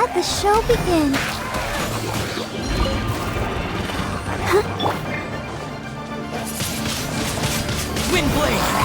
Let the show begin. Wind blade!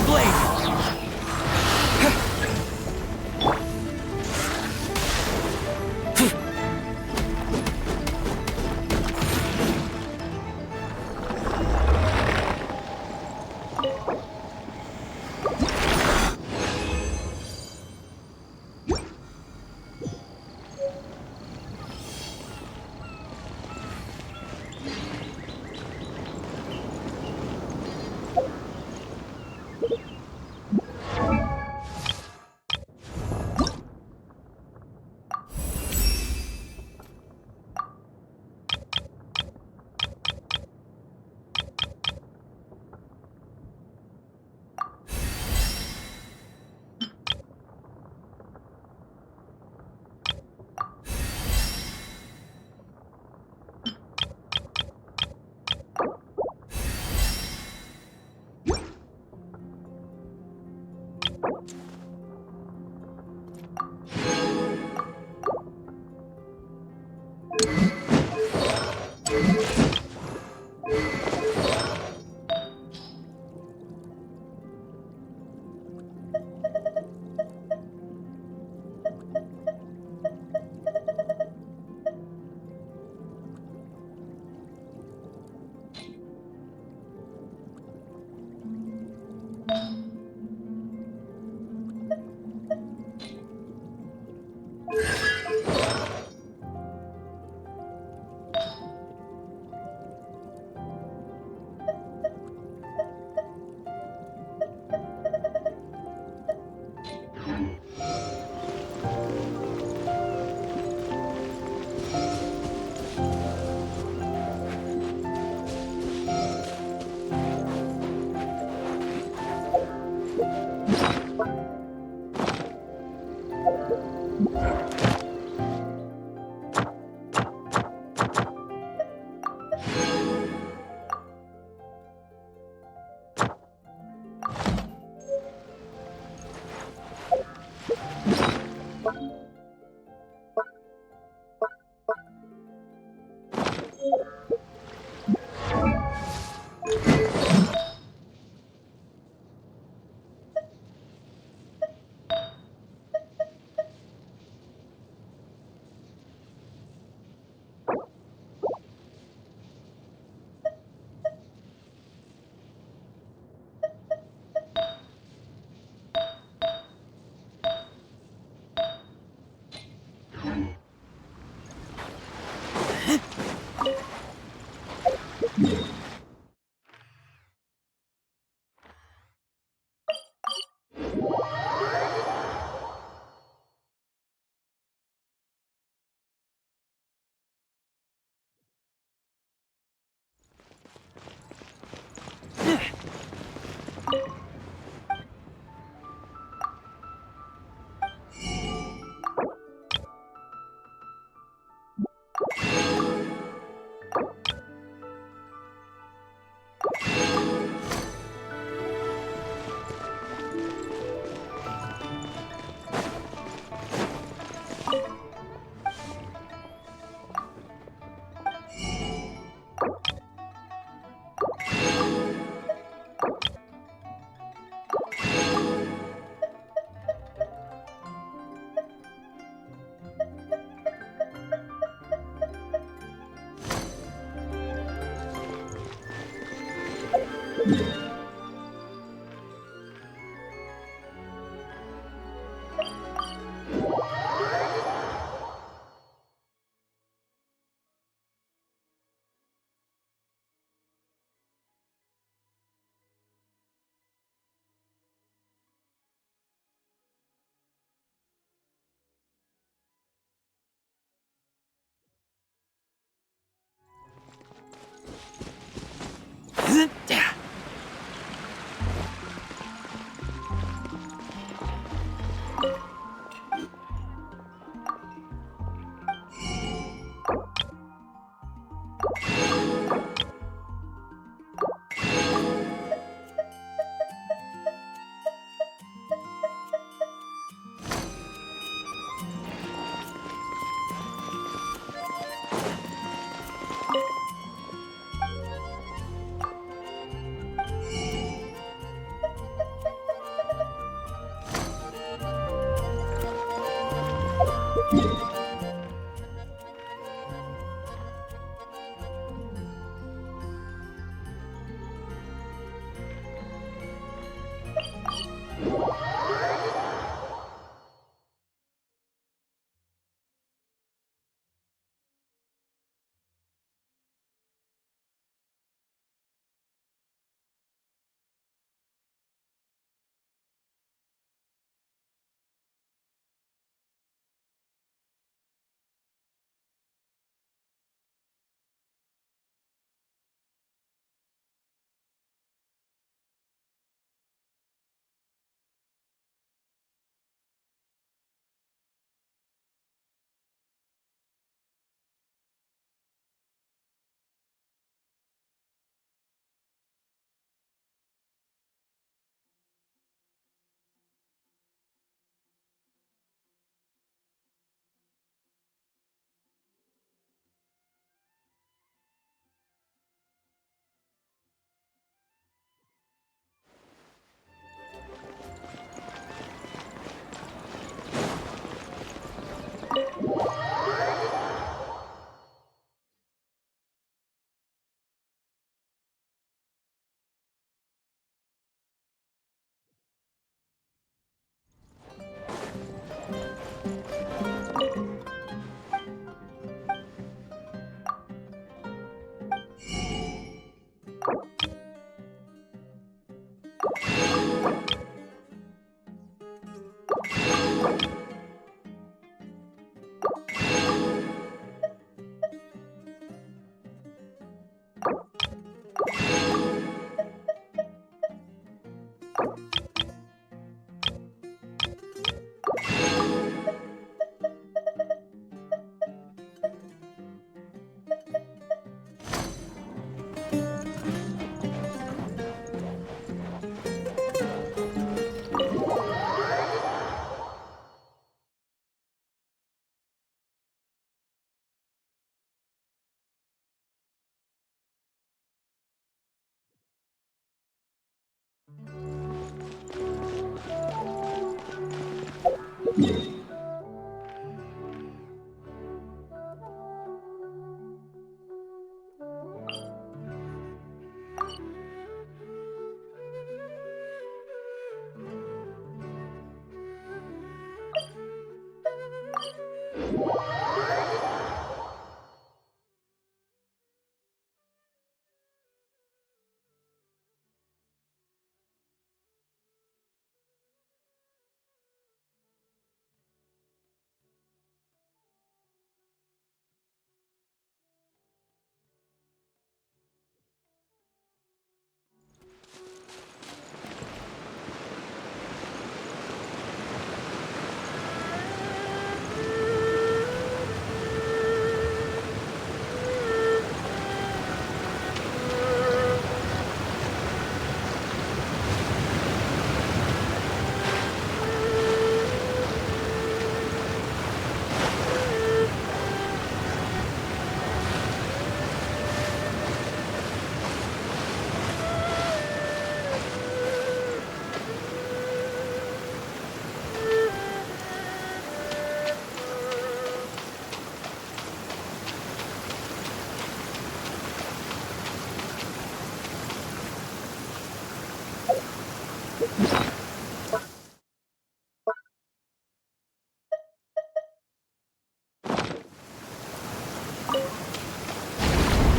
blade!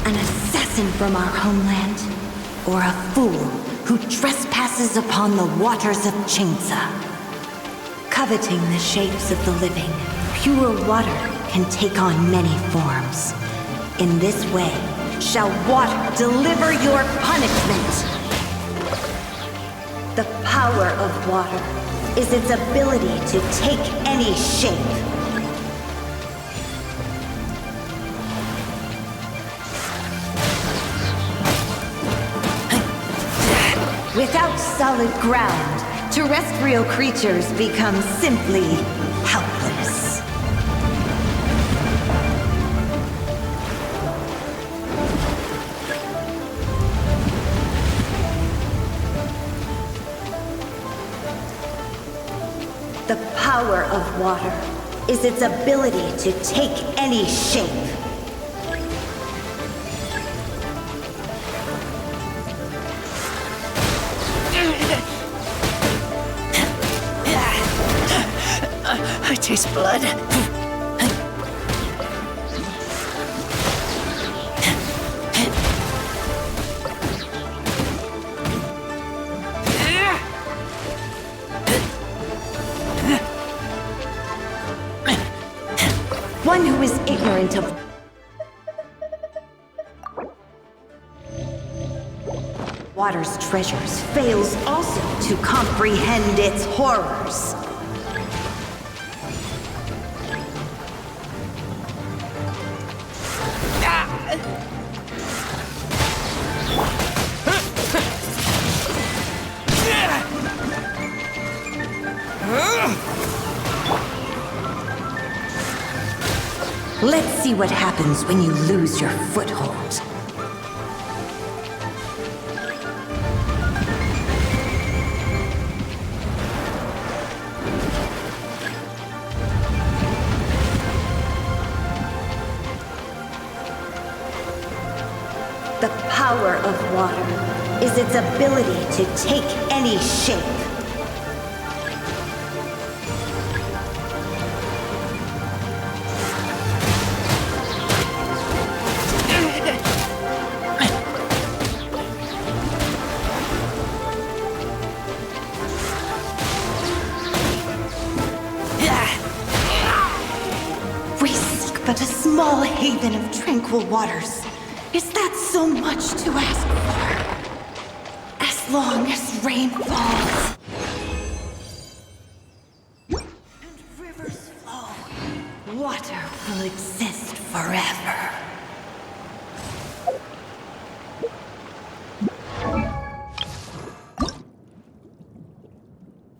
An assassin from our homeland, or a fool who trespasses upon the waters of Chingsa. Coveting the shapes of the living, pure water can take on many forms. In this way, shall water deliver your punishment. The power of water is its ability to take any shape. Without solid ground, terrestrial creatures become simply helpless. The power of water is its ability to take any shape. I taste blood. One who is ignorant of water's treasures fails also to comprehend its horrors. Let's see what happens when you lose your foothold. The power of water is its ability to take any shape. We seek but a small haven of tranquil waters. Is that so much to ask for? As long as rain falls and rivers flow, water will exist forever.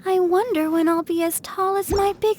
I wonder when I'll be as tall as my big...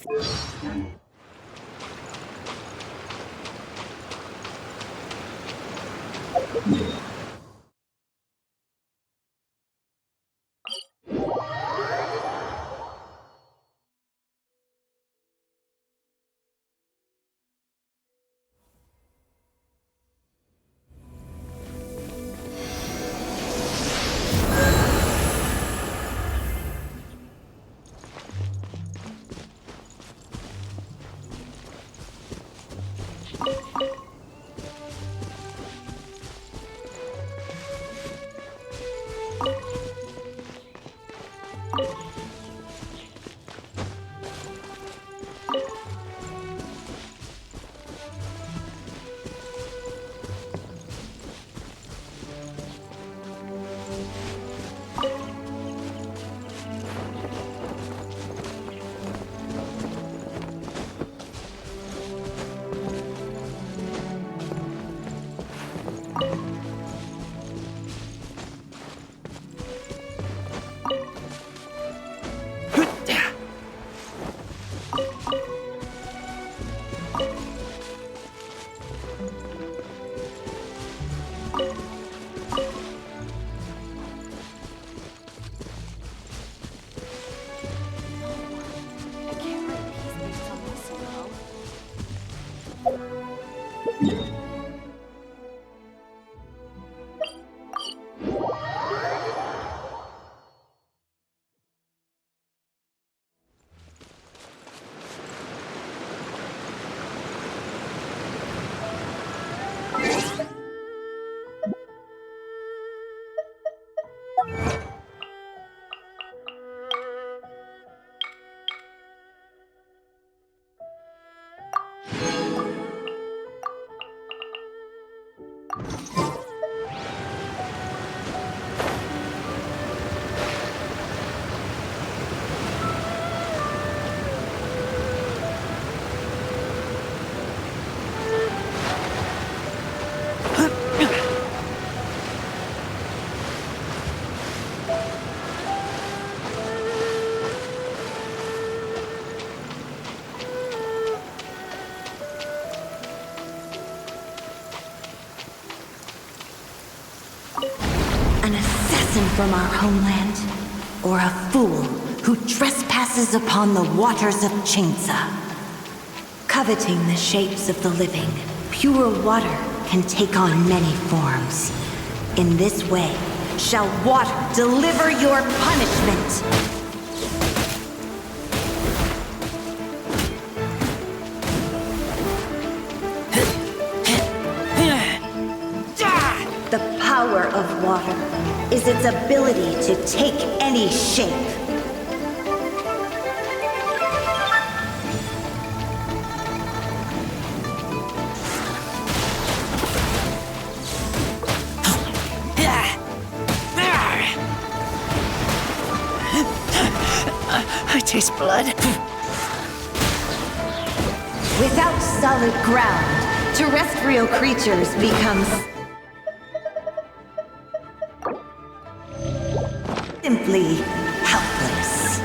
An assassin from our homeland, or a fool who trespasses upon the waters of Chainsa. Coveting the shapes of the living, pure water can take on many forms. In this way, shall water deliver your punishment! The power of water is its ability to take any shape. I taste blood. Without solid ground, terrestrial creatures become simply helpless.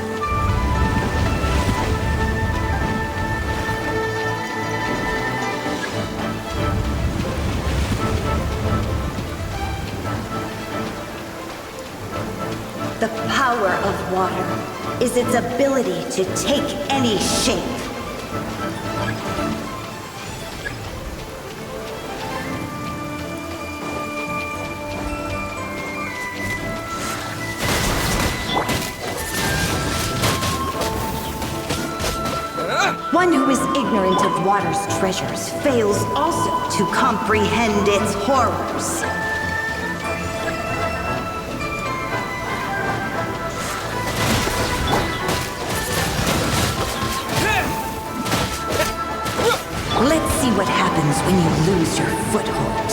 The power of water is its ability to take any shape. One who is ignorant of water's treasures fails also to comprehend its horrors. Let's see what happens when you lose your foothold.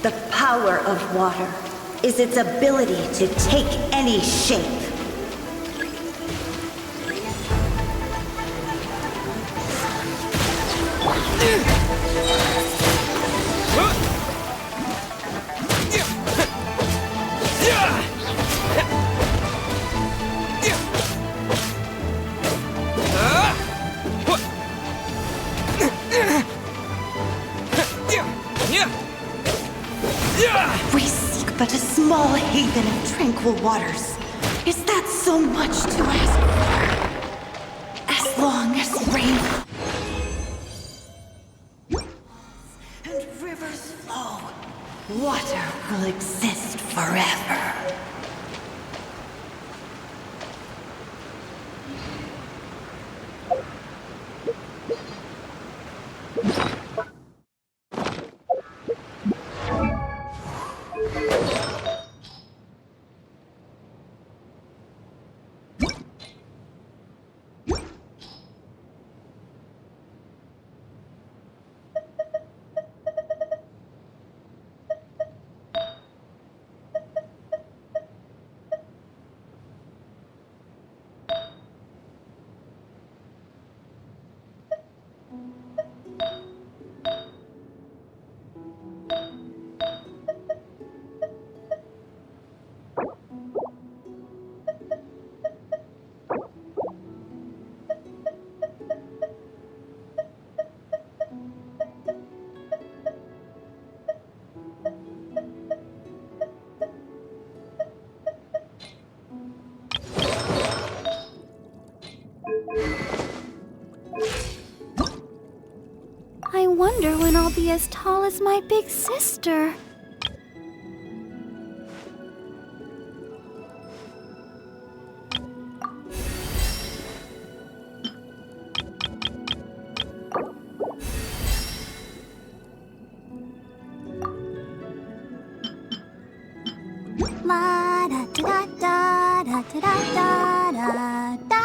The power of water is its ability to take any shape. We seek but a small haven of tranquil waters. Is that so much to ask for? As long as rain and rivers flow, water will exist forever. I wonder when I'll be as tall as my big sister. La da da da da da da da da da.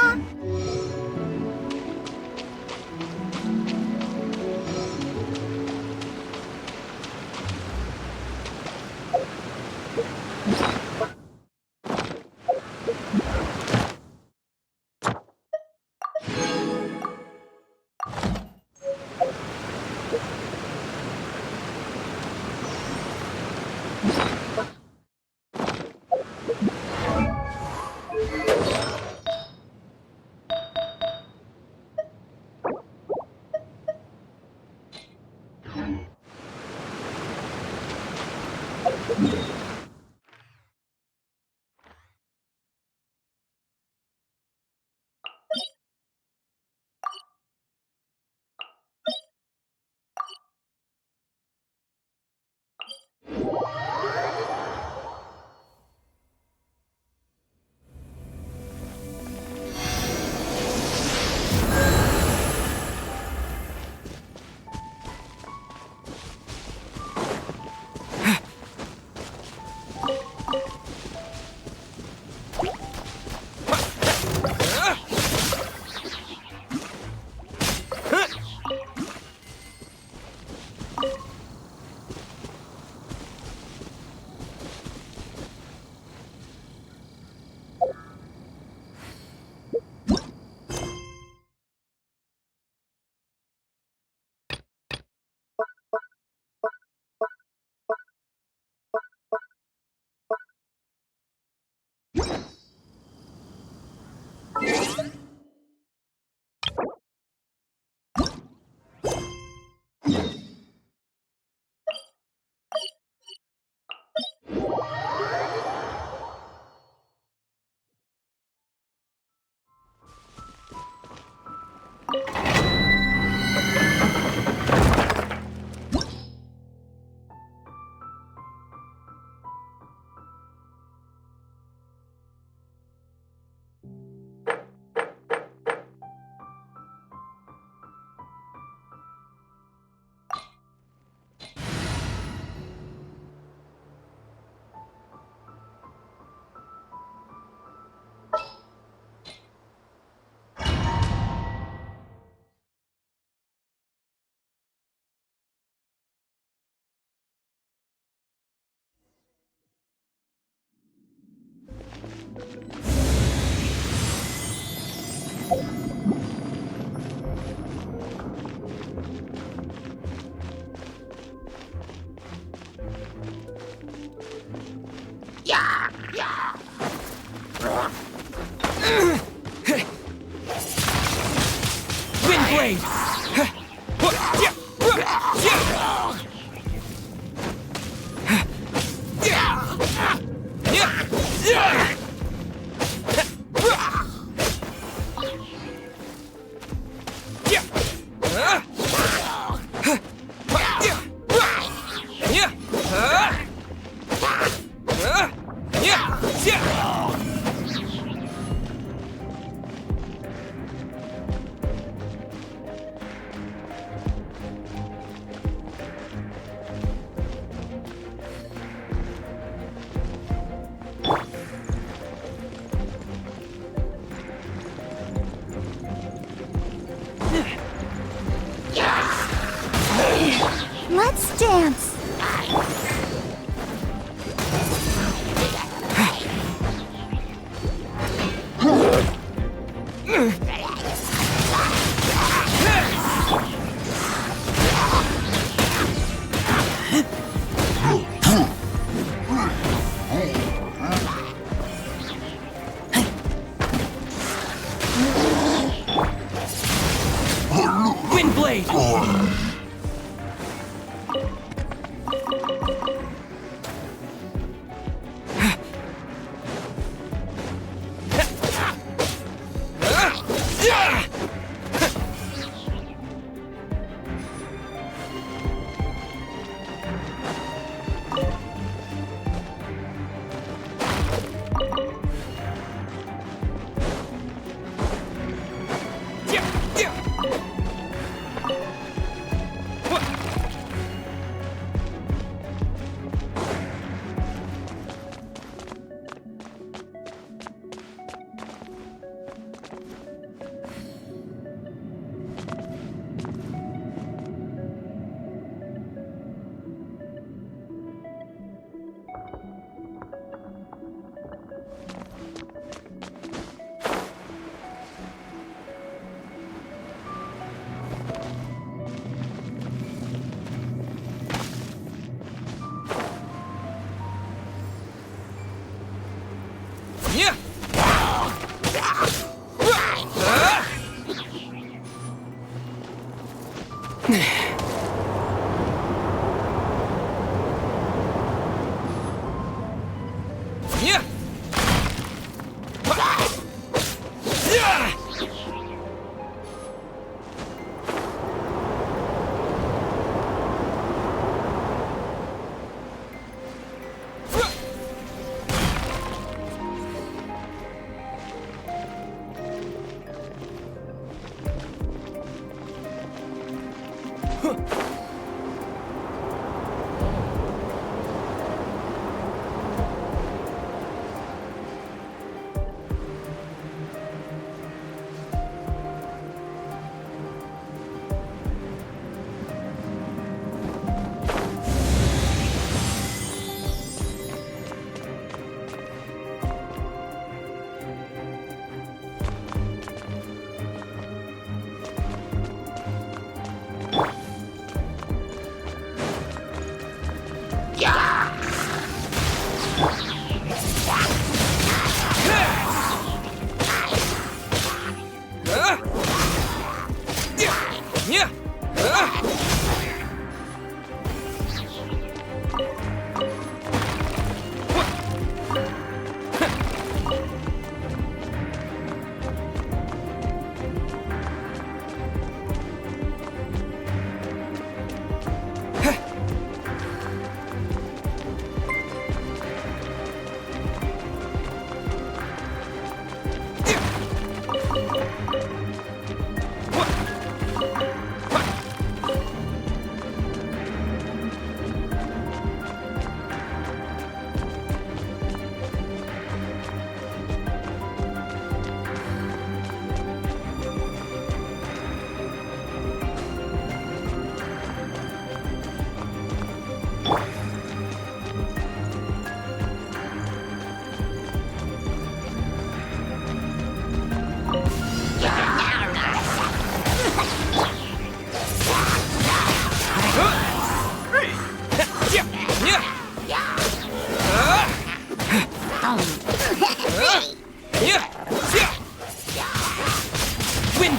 Windblade! Let's dance. Windblade! Wind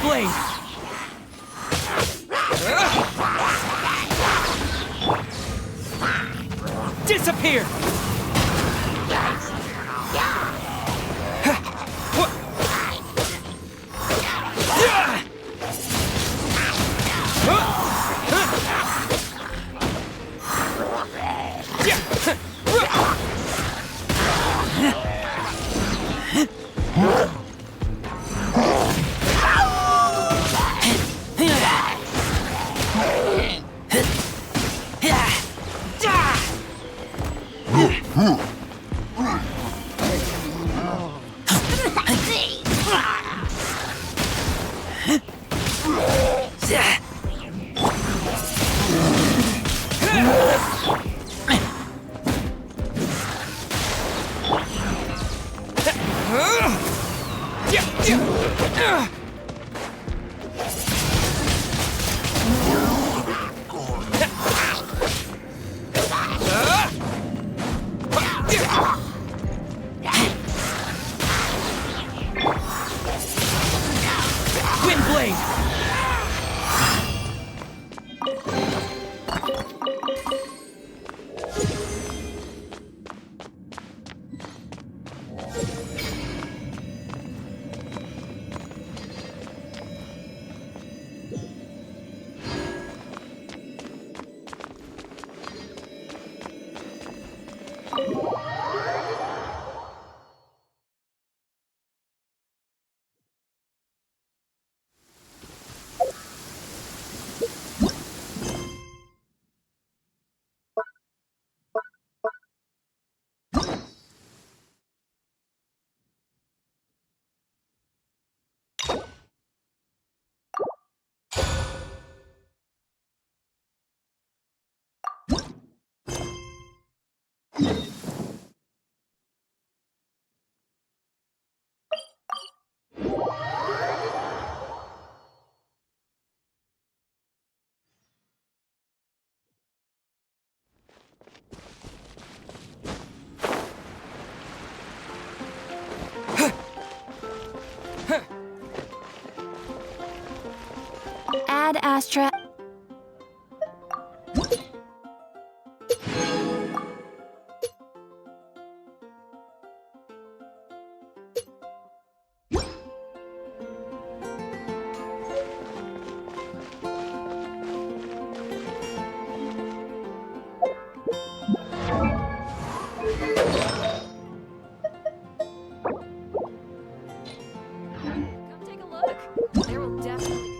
blade! Disappear! Wind blade! Ad Astra. Come take a look. There will definitely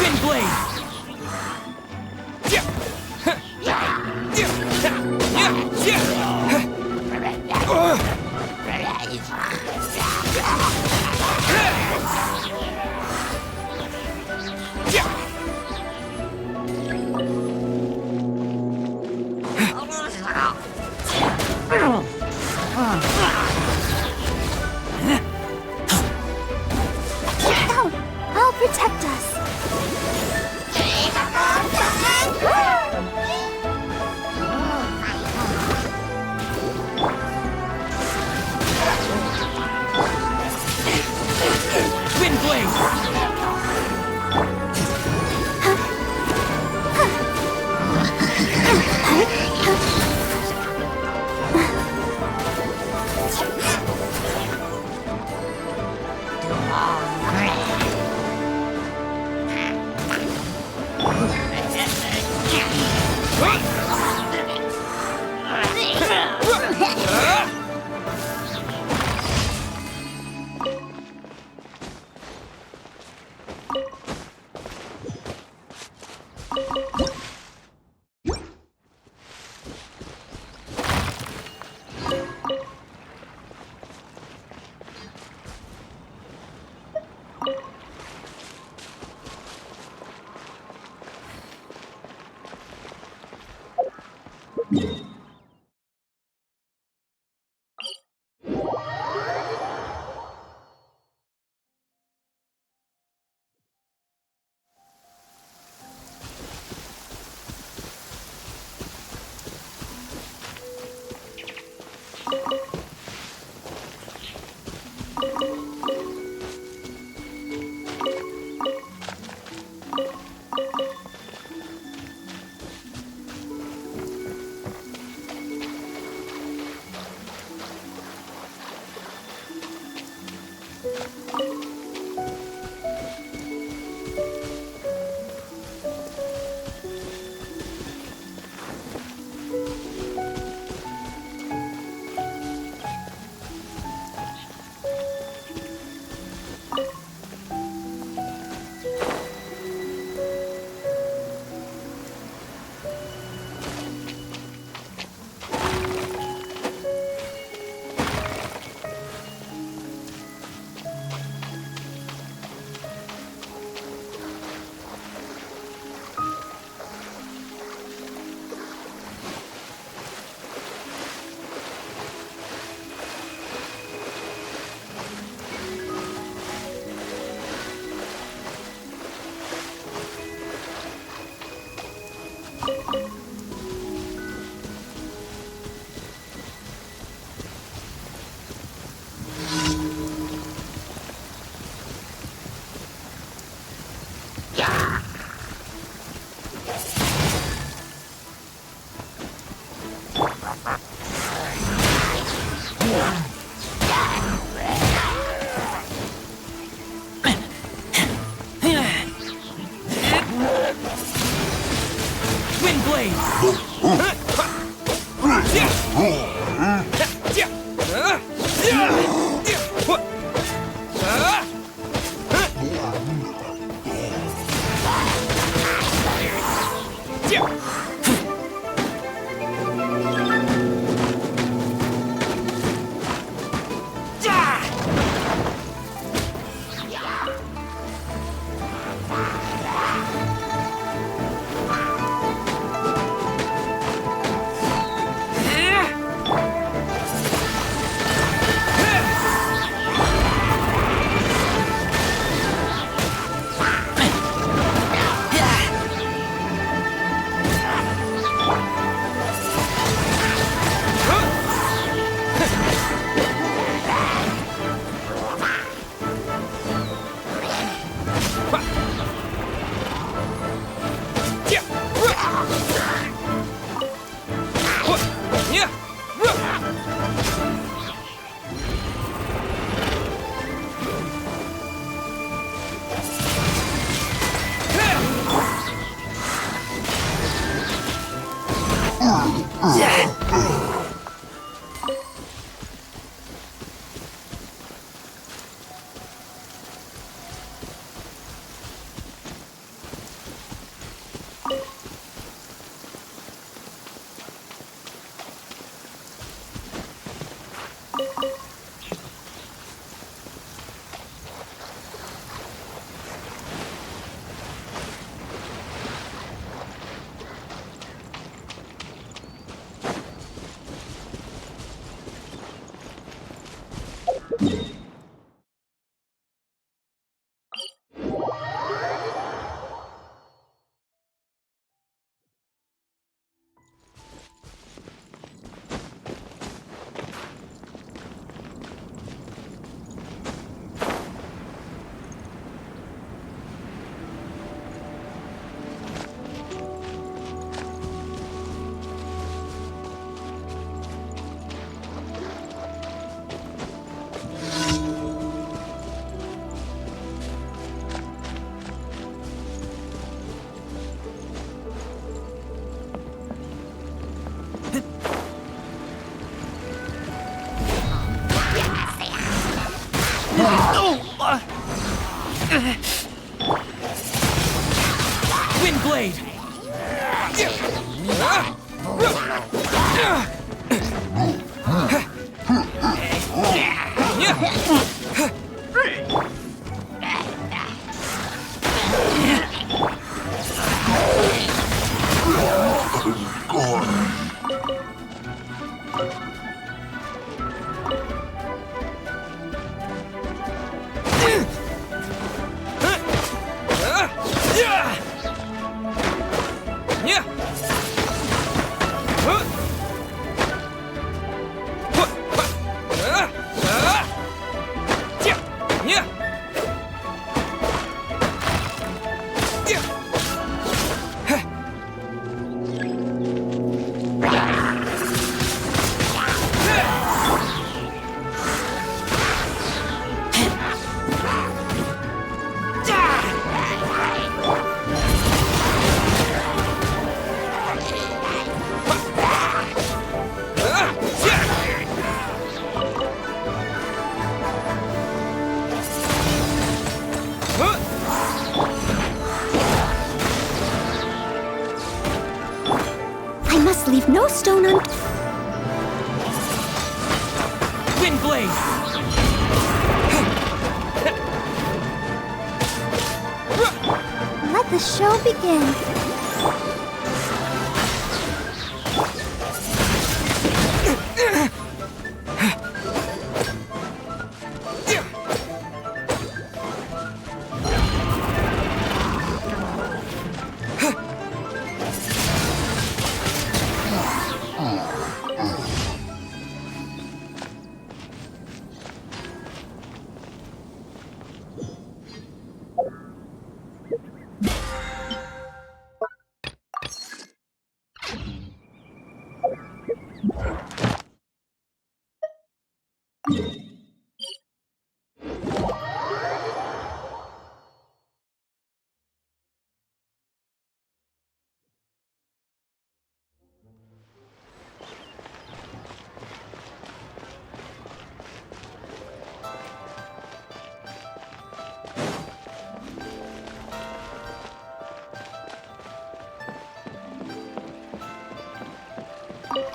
Wind blade! No, I'll protect us. Wind blade! Wind blade. Wind blade. I must leave no stone un... Wind blade. Let the show begin.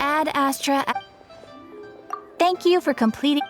Ad Astra. Thank you for completing.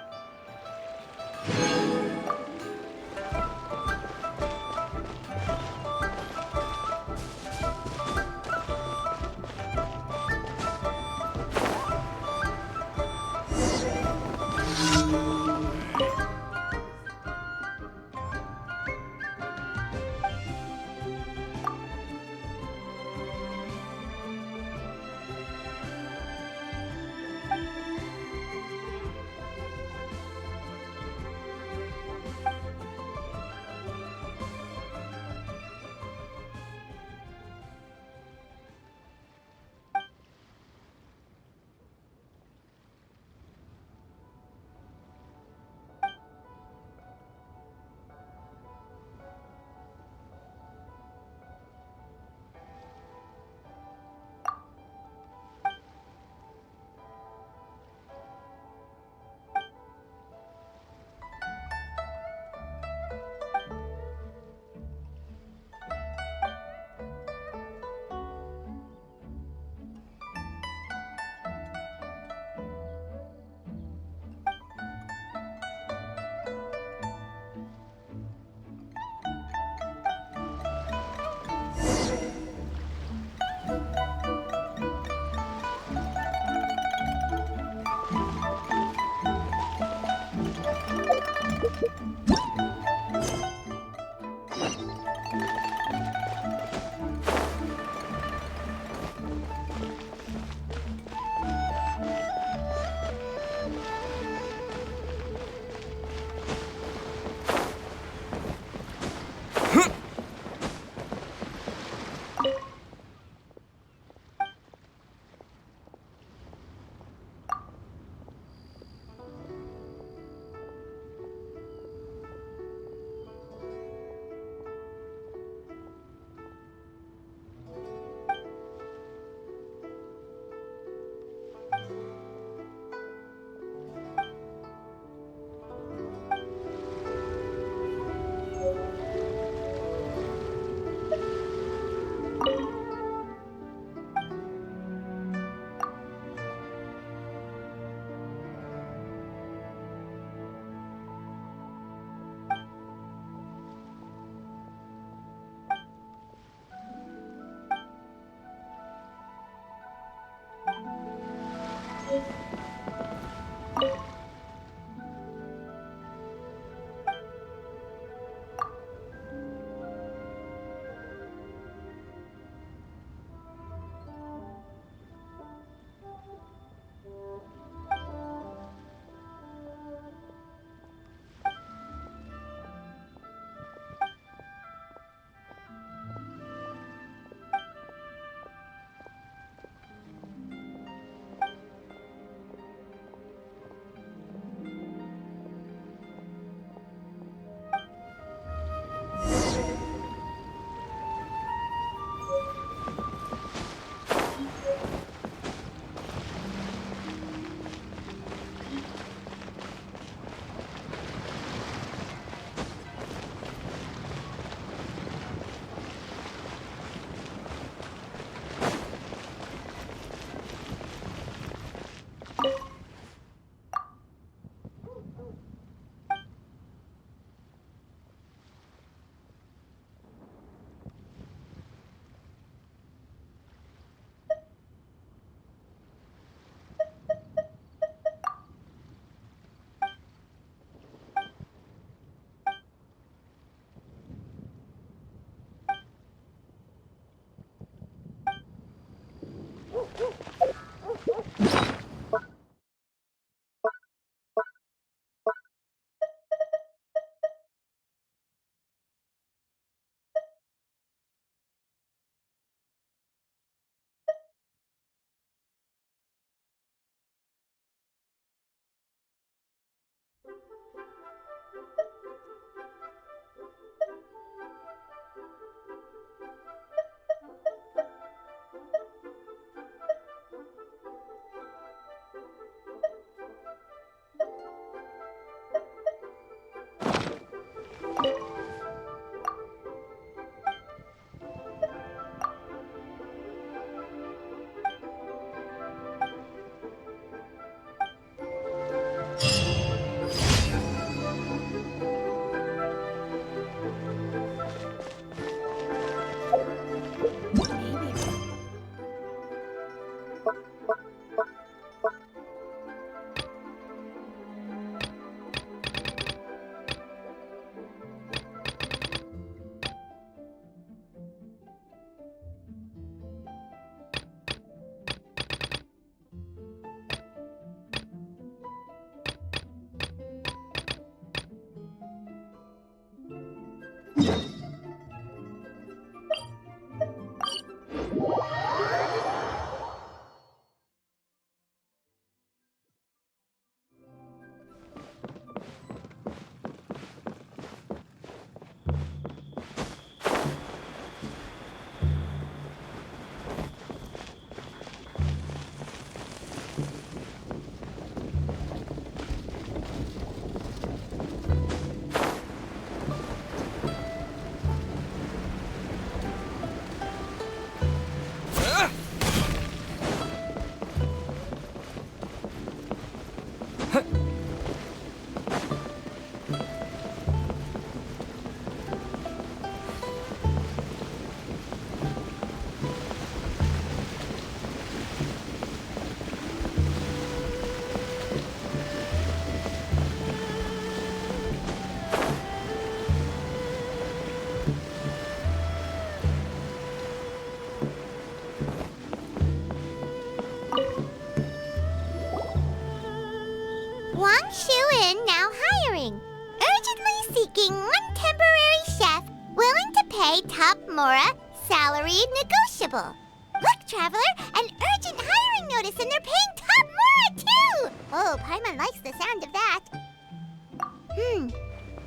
Shuin now hiring. Urgently seeking one temporary chef willing to pay top Mora, salary negotiable. Look, Traveler, an urgent hiring notice and they're paying top Mora too! Oh, Paimon likes the sound of that.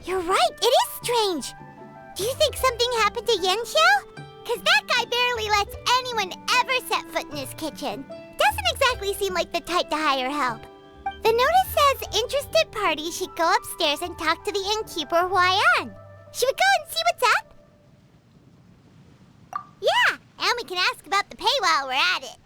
You're right, it is strange. Do you think something happened to Yenxiao? Cause that guy barely lets anyone ever set foot in his kitchen. Doesn't exactly seem like the type to hire help. The notice says interested parties should go upstairs and talk to the innkeeper Huayan. Should we go and see what's up? Yeah, and we can ask about the pay while we're at it.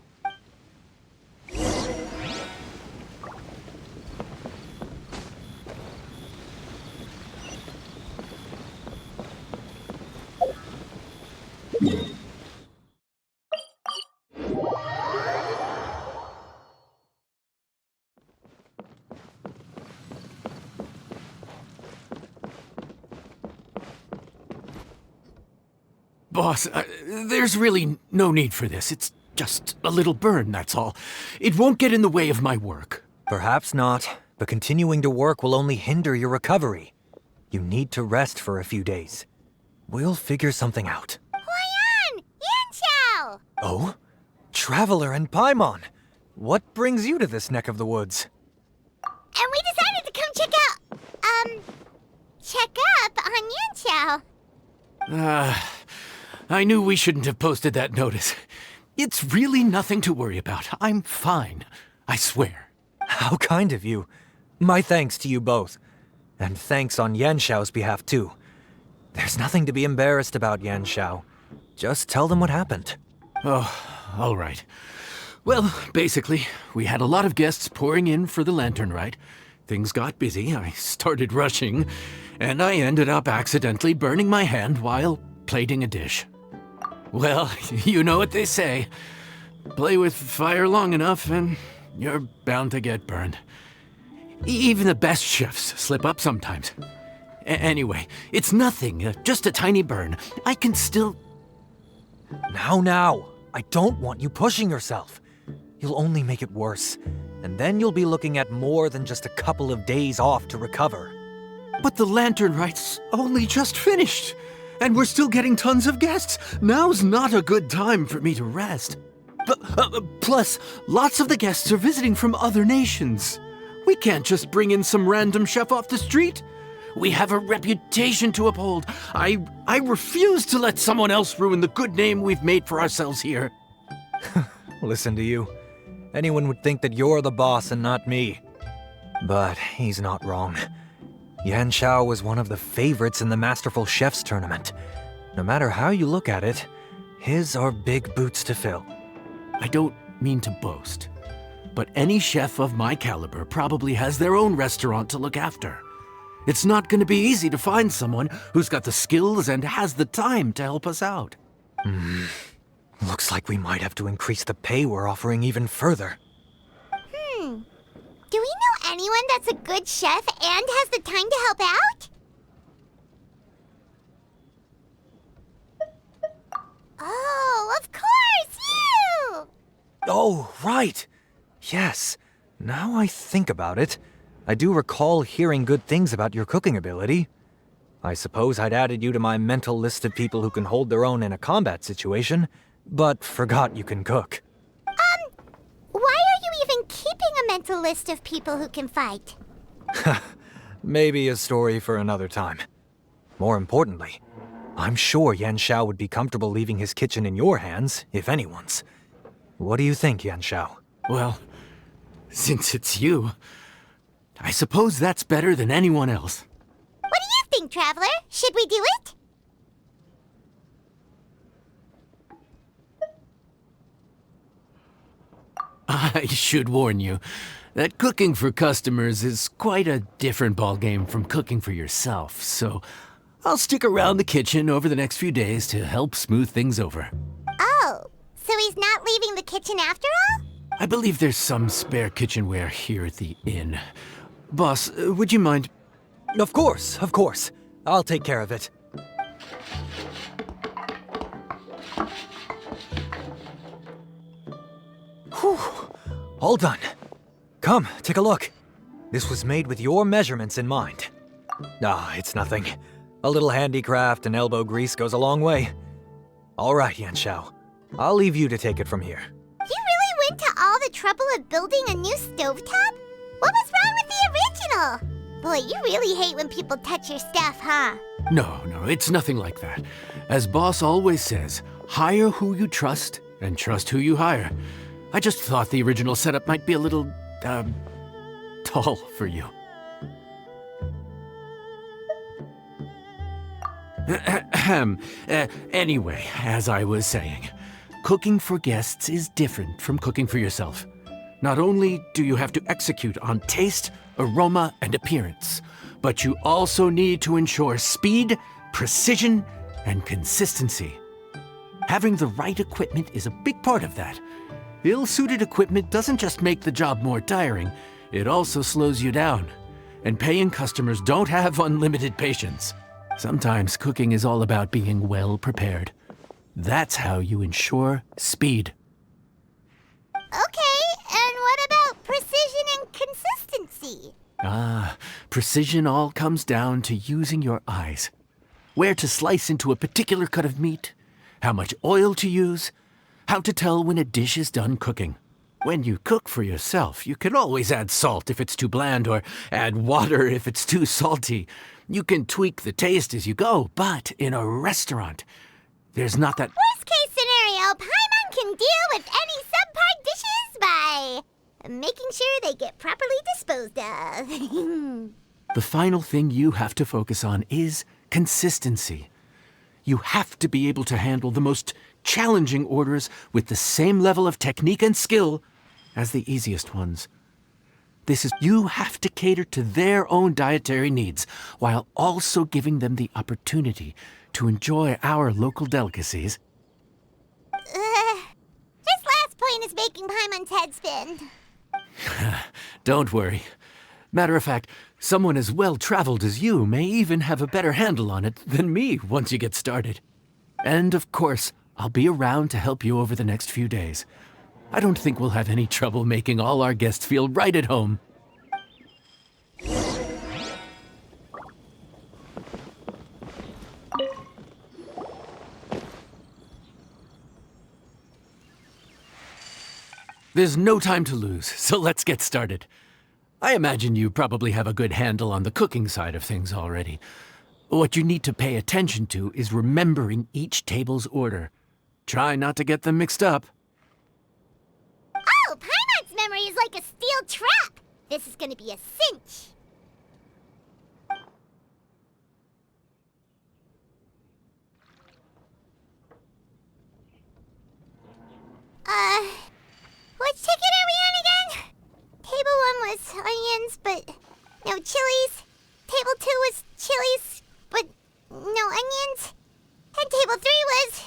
Boss, there's really no need for this. It's just a little burn, that's all. It won't get in the way of my work. Perhaps not, but continuing to work will only hinder your recovery. You need to rest for a few days. We'll figure something out. Huayan! Yanxiao! Oh? Traveler and Paimon! What brings you to this neck of the woods? And we decided to come check up on Yanxiao. I knew we shouldn't have posted that notice. It's really nothing to worry about. I'm fine. I swear. How kind of you. My thanks to you both. And thanks on Yanxiao's behalf, too. There's nothing to be embarrassed about, Yanxiao. Just tell them what happened. Oh, all right. Well, basically, we had a lot of guests pouring in for the lantern rite. Things got busy, I started rushing, and I ended up accidentally burning my hand while plating a dish. Well, you know what they say. Play with fire long enough and you're bound to get burned. Even the best chefs slip up sometimes. Anyway, it's nothing, just a tiny burn. I can still... Now, I don't want you pushing yourself. You'll only make it worse, and then you'll be looking at more than just a couple of days off to recover. But the lantern rite's only just finished, and we're still getting tons of guests. Now's not a good time for me to rest. Plus, lots of the guests are visiting from other nations. We can't just bring in some random chef off the street. We have a reputation to uphold. I refuse to let someone else ruin the good name we've made for ourselves here. Listen to you. Anyone would think that you're the boss and not me. But he's not wrong. Yanxiao was one of the favorites in the Masterful Chefs tournament. No matter how you look at it, his are big boots to fill. I don't mean to boast, but any chef of my caliber probably has their own restaurant to look after. It's not going to be easy to find someone who's got the skills and has the time to help us out. Looks like we might have to increase the pay we're offering even further. Do we know anyone that's a good chef and has the time to help out? Oh, of course, you! Oh, right. Yes. Now I think about it, I do recall hearing good things about your cooking ability. I suppose I'd added you to my mental list of people who can hold their own in a combat situation, but forgot you can cook. Why are you even keeping a mental list of people who can fight? Maybe a story for another time. More importantly, I'm sure Yan Xiao would be comfortable leaving his kitchen in your hands, if anyone's. What do you think, Yan Xiao? Well, since it's you, I suppose that's better than anyone else. What do you think, Traveler? Should we do it? I should warn you that cooking for customers is quite a different ballgame from cooking for yourself, so I'll stick around the kitchen over the next few days to help smooth things over. Oh, so he's not leaving the kitchen after all? I believe there's some spare kitchenware here at the inn. Boss, would you mind? Of course, of course. I'll take care of it. Whew. All done. Come, take a look. This was made with your measurements in mind. Ah, it's nothing. A little handicraft and elbow grease goes a long way. All right, Yan Xiao. I'll leave you to take it from here. You really went to all the trouble of building a new stovetop? What was wrong with the original? Boy, you really hate when people touch your stuff, huh? No, it's nothing like that. As boss always says, hire who you trust and trust who you hire. I just thought the original setup might be a little, tall for you. Anyway, as I was saying, cooking for guests is different from cooking for yourself. Not only do you have to execute on taste, aroma, and appearance, but you also need to ensure speed, precision, and consistency. Having the right equipment is a big part of that. Ill-suited equipment doesn't just make the job more tiring, it also slows you down. And paying customers don't have unlimited patience. Sometimes cooking is all about being well prepared. That's how you ensure speed. Okay, and what about precision and consistency? Precision all comes down to using your eyes. Where to slice into a particular cut of meat, how much oil to use, how to tell when a dish is done cooking. When you cook for yourself, you can always add salt if it's too bland or add water if it's too salty. You can tweak the taste as you go, but in a restaurant, there's not that... Worst case scenario, Paimon can deal with any subpar dishes by making sure they get properly disposed of. The final thing you have to focus on is consistency. You have to be able to handle the most challenging orders with the same level of technique and skill as the easiest ones. You have to cater to their own dietary needs while also giving them the opportunity to enjoy our local delicacies. This last point is making Paimon's head spin. Don't worry. Matter of fact, someone as well-traveled as you may even have a better handle on it than me once you get started. And of course, I'll be around to help you over the next few days. I don't think we'll have any trouble making all our guests feel right at home. There's no time to lose, so let's get started. I imagine you probably have a good handle on the cooking side of things already. What you need to pay attention to is remembering each table's order. Try not to get them mixed up. Oh, Paimon's memory is like a steel trap. This is gonna be a cinch. Which ticket are we on again? Table 1 was onions, but no chilies. Table 2 was chilies, but no onions. And table 3 was,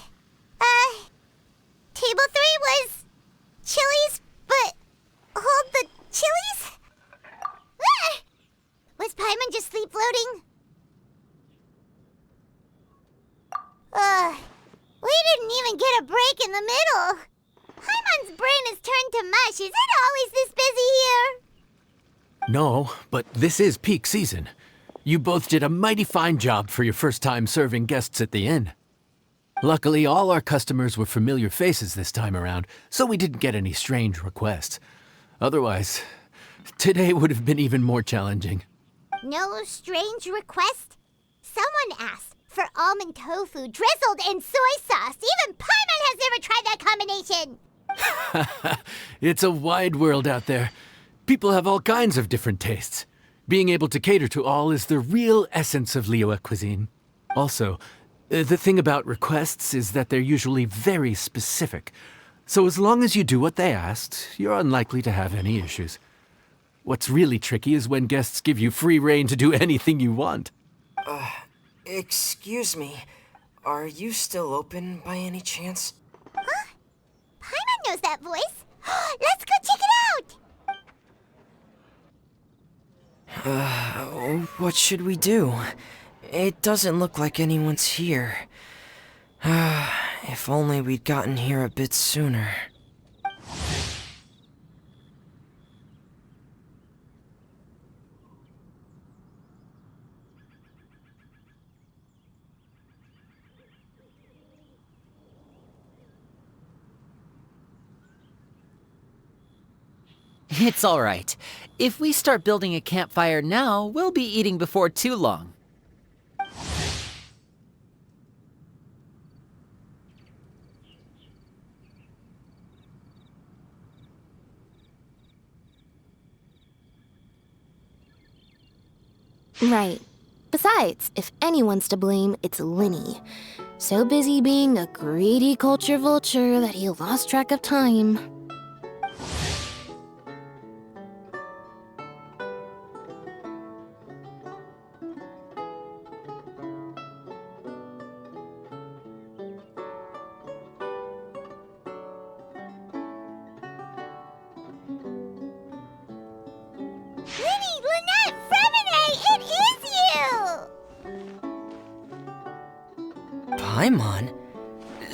in the middle. Paimon's brain has turned to mush. Is it always this busy here? No, but this is peak season. You both did a mighty fine job for your first time serving guests at the inn. Luckily, all our customers were familiar faces this time around, so we didn't get any strange requests. Otherwise, today would have been even more challenging. No strange request? Someone asked for almond tofu drizzled in soy sauce. Even Paimon has never tried that combination. It's a wide world out there. People have all kinds of different tastes. Being able to cater to all is the real essence of Liyue cuisine. Also, the thing about requests is that they're usually very specific. So as long as you do what they asked, you're unlikely to have any issues. What's really tricky is when guests give you free rein to do anything you want. Excuse me. Are you still open by any chance? Huh? Paimon knows that voice. Let's go check it out! What should we do? It doesn't look like anyone's here. If only we'd gotten here a bit sooner. It's all right. If we start building a campfire now, we'll be eating before too long. Right. Besides, if anyone's to blame, it's Linny. So busy being a greedy culture vulture that he lost track of time. Linny, Lynette, Fremine, it is you! Paimon?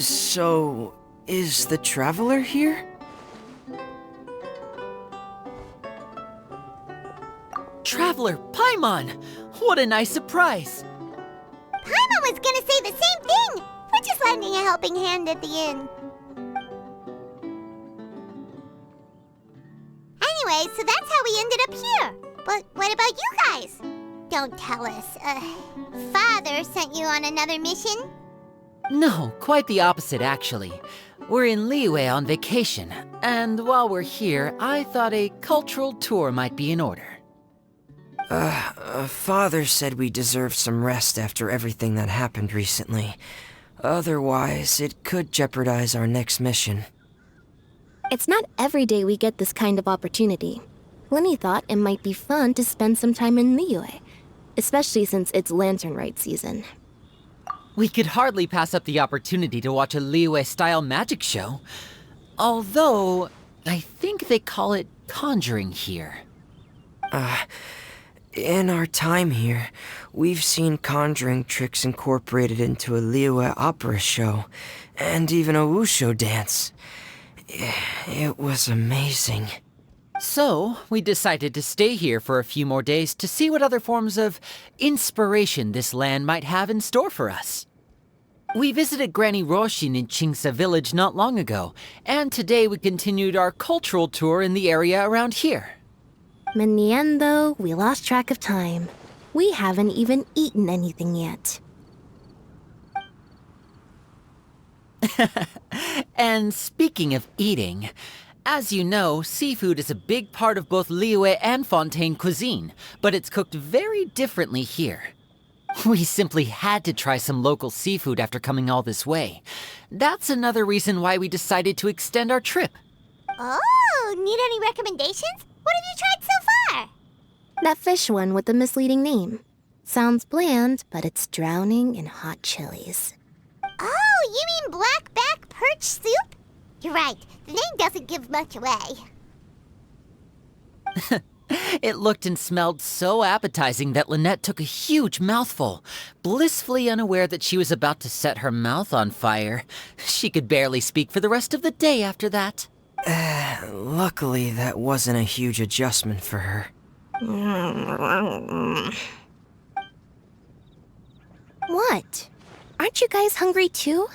So, is the Traveler here? Traveler, Paimon! What a nice surprise! Paimon was gonna say the same thing! We're just lending a helping hand at the inn. Anyway, so that's how we ended up here. But what about you guys? Don't tell us. Father sent you on another mission? No, quite the opposite, actually. We're in Liyue on vacation, and while we're here, I thought a cultural tour might be in order. Father said we deserve some rest after everything that happened recently. Otherwise, it could jeopardize our next mission. It's not every day we get this kind of opportunity. Linny thought it might be fun to spend some time in Liyue, especially since it's Lantern Rite season. We could hardly pass up the opportunity to watch a Liyue-style magic show. Although, I think they call it conjuring here. In our time here, we've seen conjuring tricks incorporated into a Liyue opera show, and even a wushu dance. It was amazing. So, we decided to stay here for a few more days to see what other forms of inspiration this land might have in store for us. We visited Granny Roshin in Chingsa village not long ago, and today we continued our cultural tour in the area around here. In the end, though, we lost track of time. We haven't even eaten anything yet. And speaking of eating, as you know, seafood is a big part of both Liyue and Fontaine cuisine, but it's cooked very differently here. We simply had to try some local seafood after coming all this way. That's another reason why we decided to extend our trip. Oh, need any recommendations? What have you tried so far? That fish one with the misleading name. Sounds bland, but it's drowning in hot chilies. Oh, you mean blackback perch soup? You're right, the name doesn't give much away. It looked and smelled so appetizing that Lynette took a huge mouthful, blissfully unaware that she was about to set her mouth on fire. She could barely speak for the rest of the day after that. Luckily, that wasn't a huge adjustment for her. What? Aren't you guys hungry too?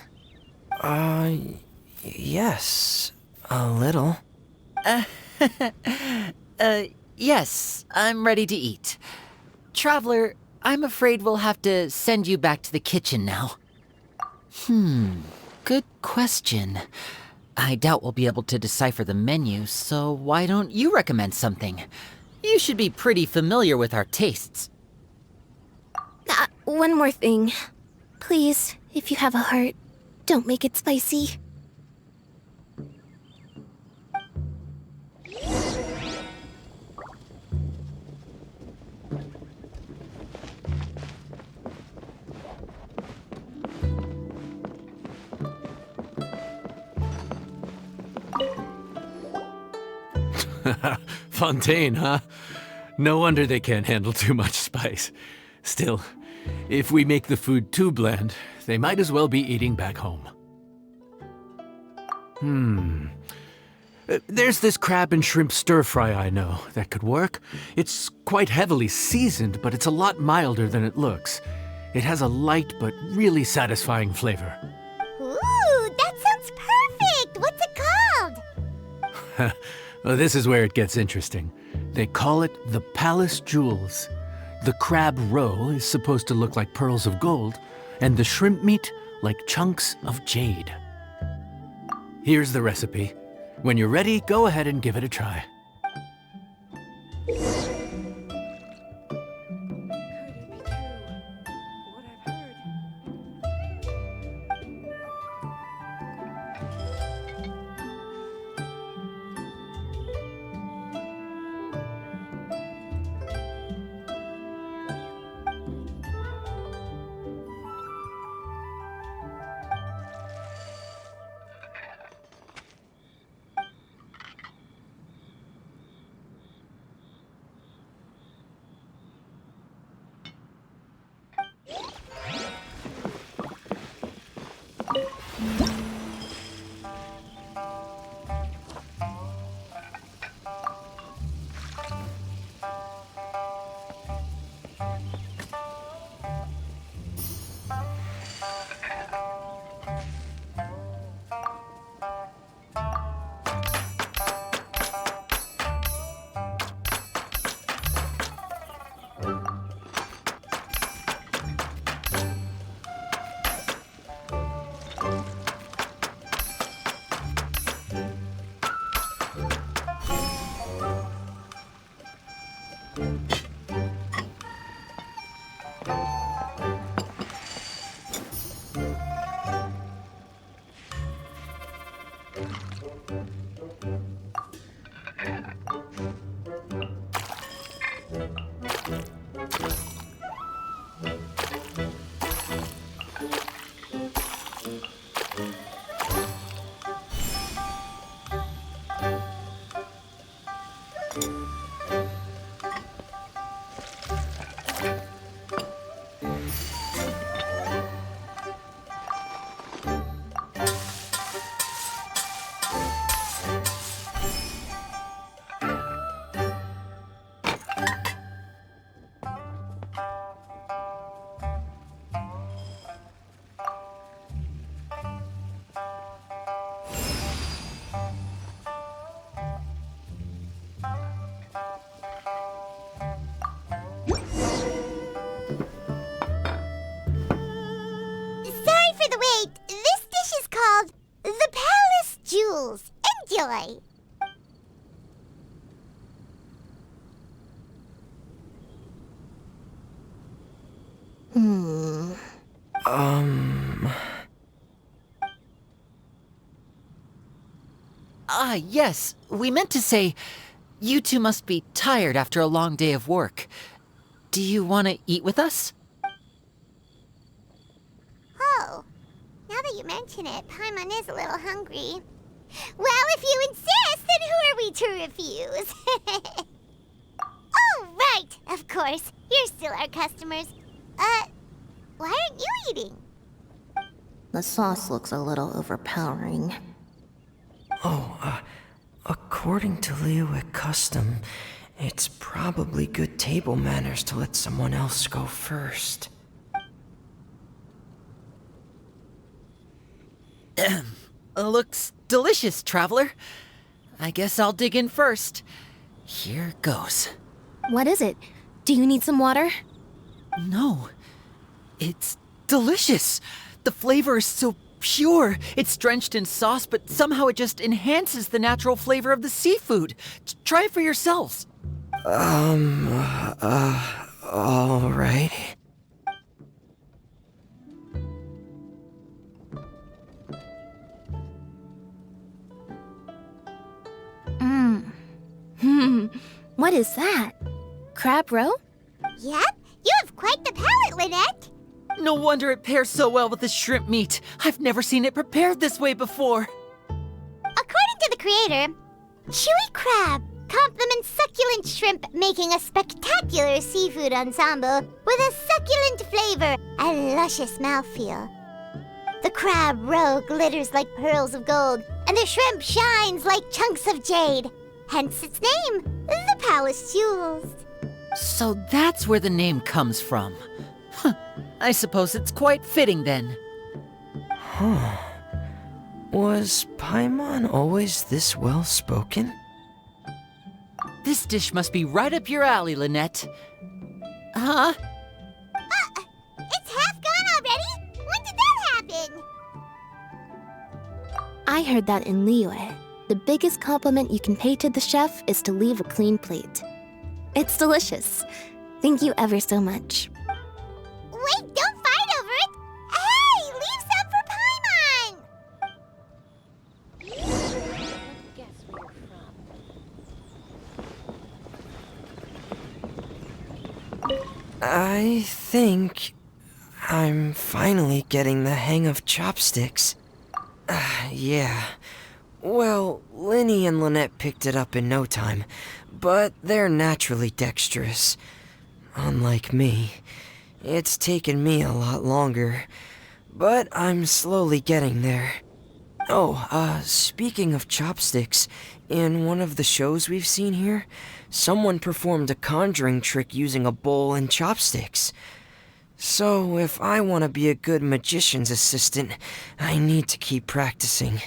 Yes, a little. Yes, I'm ready to eat. Traveler, I'm afraid we'll have to send you back to the kitchen now. Good question. I doubt we'll be able to decipher the menu, so why don't you recommend something? You should be pretty familiar with our tastes. One more thing. Please, if you have a heart, don't make it spicy. Fontaine, huh? No wonder they can't handle too much spice. Still, if we make the food too bland, they might as well be eating back home. There's this crab and shrimp stir-fry I know that could work. It's quite heavily seasoned, but it's a lot milder than it looks. It has a light but really satisfying flavor. Ooh, that sounds perfect! What's it called? Well, this is where it gets interesting. They call it the Palace Jewels. The crab roe is supposed to look like pearls of gold, and the shrimp meat like chunks of jade. Here's the recipe. When you're ready, go ahead and give it a try. Sorry for the wait. This dish is called the Palace Jewels. Enjoy! Yes, we meant to say, you two must be tired after a long day of work. Do you want to eat with us? Oh, now that you mention it, Paimon is a little hungry. Well, if you insist, then who are we to refuse? right. Of course. You're still our customers. Why aren't you eating? The sauce looks a little overpowering. According to Liyue custom, it's probably good table manners to let someone else go first. Looks delicious, traveler. I guess I'll dig in first. Here goes. What is it? Do you need some water? No, it's delicious. The flavor is so pure. It's drenched in sauce, but somehow it just enhances the natural flavor of the seafood. Try it for yourselves. All right. What is that? Crab roe? Yep, you have quite the palate, Lynette. No wonder it pairs so well with the shrimp meat. I've never seen it prepared this way before. According to the creator, chewy crab complements succulent shrimp, making a spectacular seafood ensemble with a succulent flavor and luscious mouthfeel. The crab roe glitters like pearls of gold, and the shrimp shines like chunks of jade. Hence its name, the Palace Jewels. So that's where the name comes from. Huh. I suppose it's quite fitting then. Was Paimon always this well spoken? This dish must be right up your alley, Lynette. Huh? It's half gone already? When did that happen? I heard that in Liyue, the biggest compliment you can pay to the chef is to leave a clean plate. It's delicious. Thank you ever so much. Wait, don't fight over it! Hey, leave some for Paimon! I think I'm finally getting the hang of chopsticks. Yeah. Well, Linny and Lynette picked it up in no time, but they're naturally dexterous. Unlike me, it's taken me a lot longer, but I'm slowly getting there. Oh, speaking of chopsticks, in one of the shows we've seen here, someone performed a conjuring trick using a bowl and chopsticks. So if I want to be a good magician's assistant, I need to keep practicing.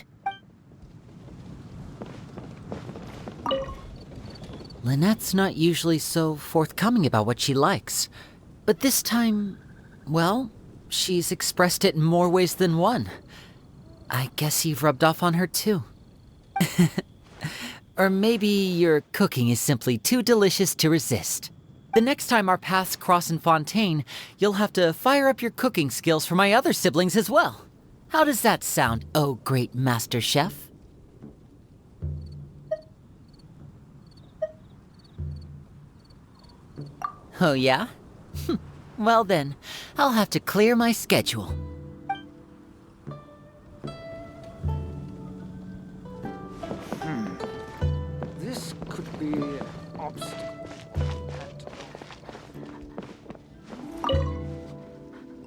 Lynette's not usually so forthcoming about what she likes. But this time, well, she's expressed it in more ways than one. I guess you've rubbed off on her too. Or maybe your cooking is simply too delicious to resist. The next time our paths cross in Fontaine, you'll have to fire up your cooking skills for my other siblings as well. How does that sound, oh great master chef? Oh yeah? Well then, I'll have to clear my schedule. This could be an obstacle.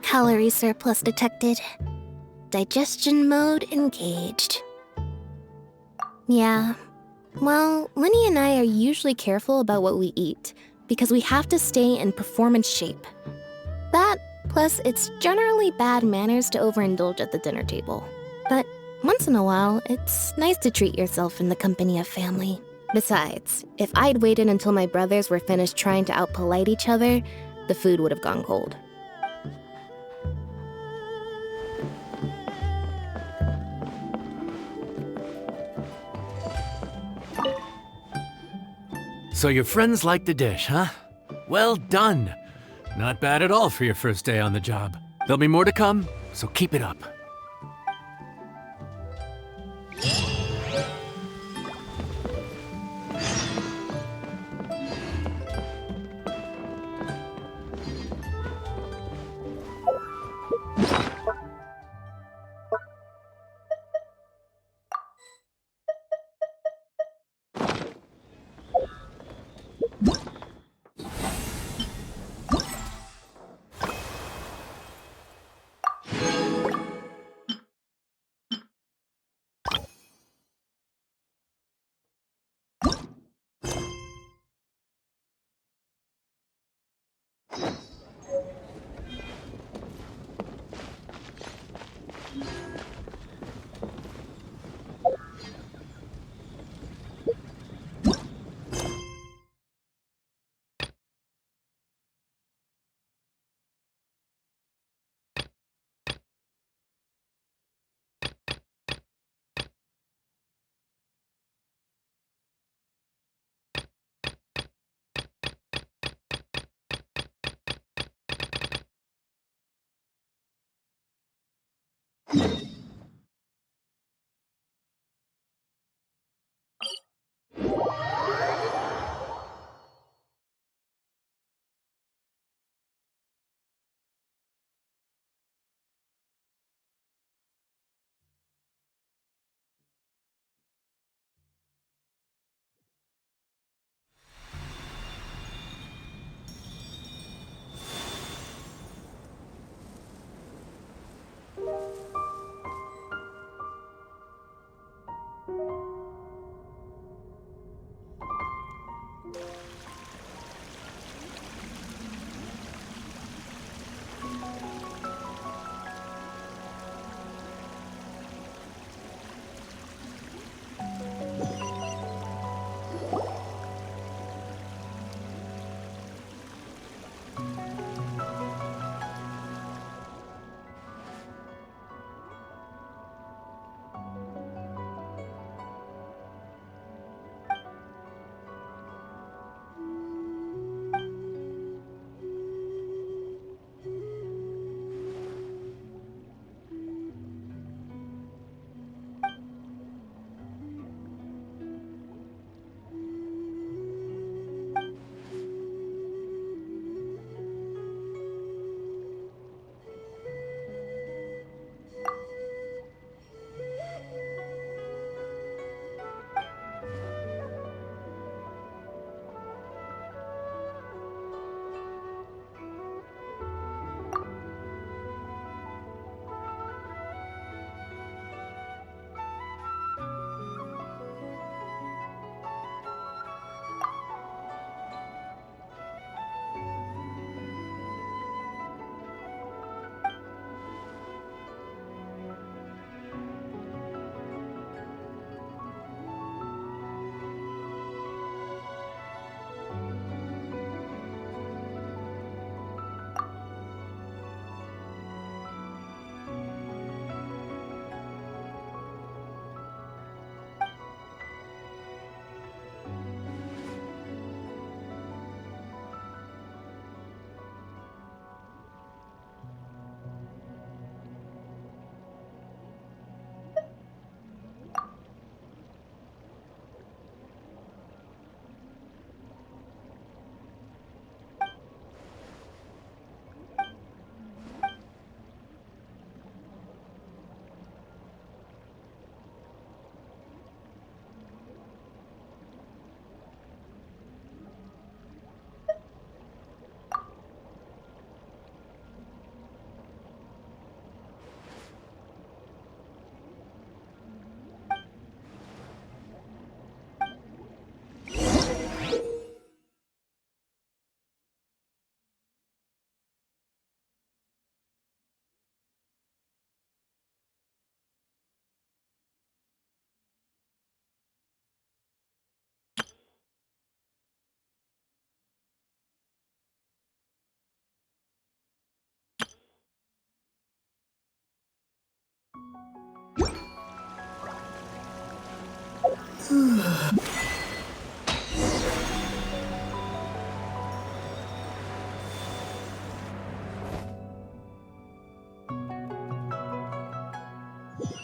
Calorie surplus detected. Digestion mode engaged. Yeah. Well, Linny and I are usually careful about what we eat, because we have to stay in performance shape. That, plus it's generally bad manners to overindulge at the dinner table. But once in a while, it's nice to treat yourself in the company of family. Besides, if I'd waited until my brothers were finished trying to outpolite each other, the food would have gone cold. So your friends like the dish, huh? Well done. Not bad at all for your first day on the job. There'll be more to come, so keep it up.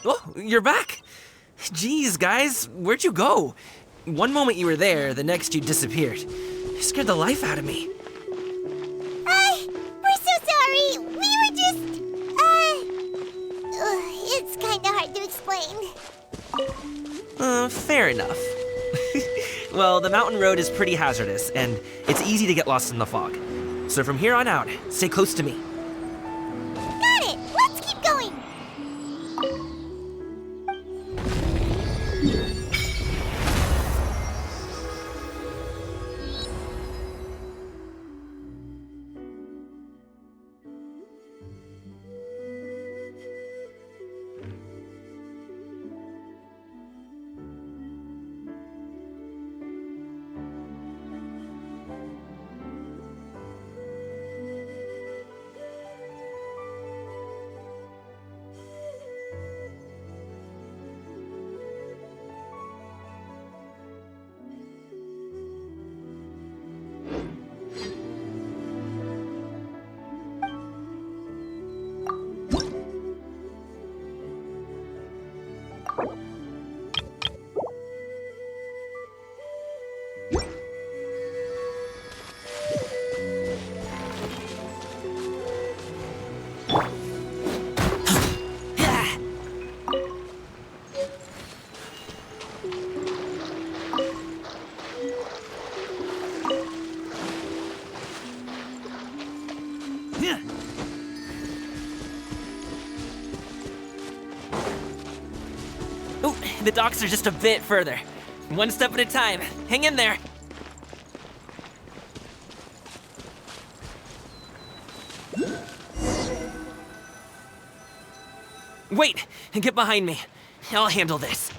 Oh, you're back! Jeez, guys, where'd you go? One moment you were there, the next you disappeared. You scared the life out of me. We're so sorry. We were just, it's kinda hard to explain. Fair enough. Well, the mountain road is pretty hazardous, and it's easy to get lost in the fog. So from here on out, stay close to me. Got it! Let's keep going! Oh, the docks are just a bit further. One step at a time. Hang in there. Wait! Get behind me. I'll handle this.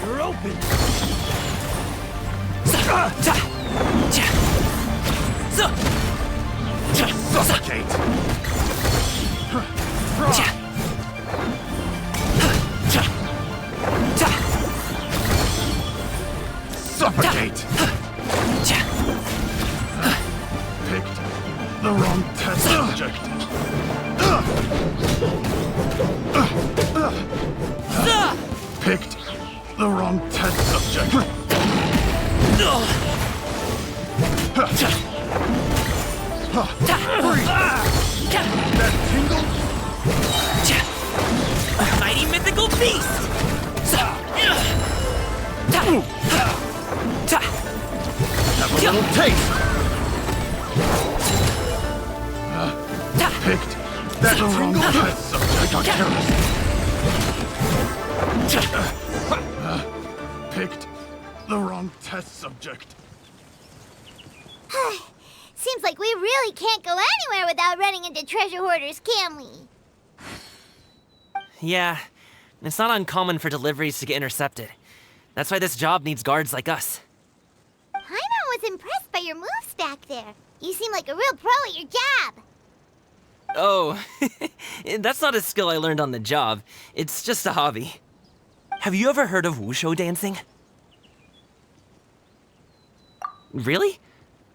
You're open. Suffocate. Suffocate. Picked the wrong test subject. Picked the wrong test subject. That tingle? Mighty mythical beast! Have a little taste. Picked that wrong test subject. Got careless. Picked the wrong test subject. Seems like we really can't go anywhere without running into treasure hoarders, can we? Yeah, it's not uncommon for deliveries to get intercepted. That's why this job needs guards like us. Paimon was impressed by your moves back there. You seem like a real pro at your job. Oh, that's not a skill I learned on the job. It's just a hobby. Have you ever heard of wushu dancing? Really?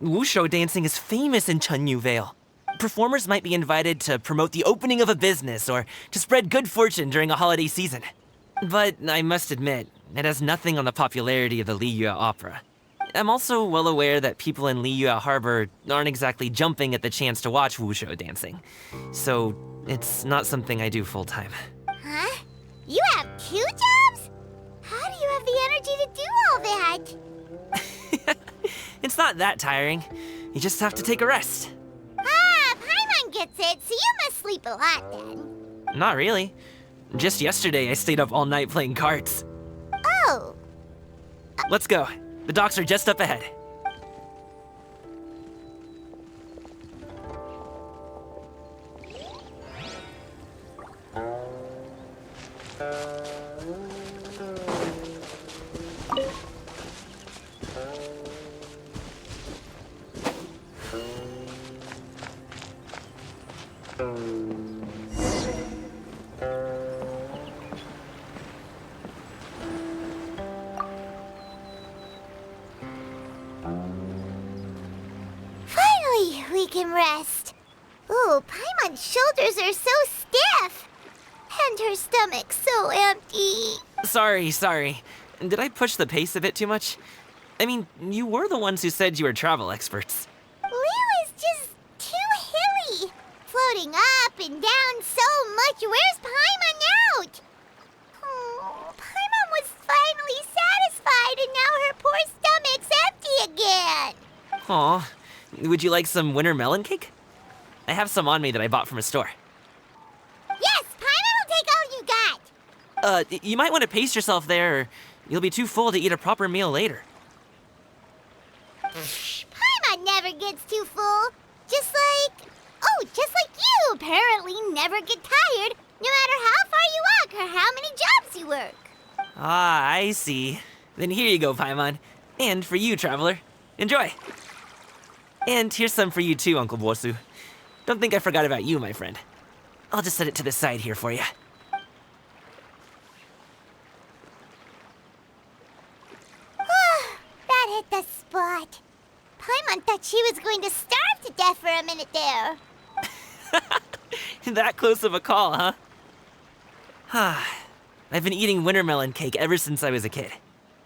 Wushu dancing is famous in Chunyu Vale. Performers might be invited to promote the opening of a business or to spread good fortune during a holiday season. But I must admit, it has nothing on the popularity of the Liyue Opera. I'm also well aware that people in Liyue Harbor aren't exactly jumping at the chance to watch wushu dancing. So, it's not something I do full-time. Huh? You have 2 jobs? How do you have the energy to do all that? It's not that tiring. You just have to take a rest. Ah, Paimon gets it, so you must sleep a lot then. Not really. Just yesterday, I stayed up all night playing cards. Oh. Let's go. The docks are just up ahead. Finally, we can rest. Ooh, Paimon's shoulders are so stiff. And her stomach's so empty. Sorry. Did I push the pace a bit too much? I mean, you were the ones who said you were travel experts. Liu is just too hilly. Floating up and down so much. Where's Paimon out? Oh, Paimon was finally satisfied and now her poor stomach's empty again. Aw, would you like some winter melon cake? I have some on me that I bought from a store. Yes, Paimon will take all you got. You might want to pace yourself there, or you'll be too full to eat a proper meal later. Paimon never gets too full. Just like you apparently never get tired, no matter how far you walk or how many jobs you work. Ah, I see. Then here you go, Paimon. And for you, traveler. Enjoy. And here's some for you too, Uncle Bosu. Don't think I forgot about you, my friend. I'll just set it to the side here for you. That hit the spot. Paimon thought she was going to starve to death for a minute there. That close of a call, huh? I've been eating winter melon cake ever since I was a kid.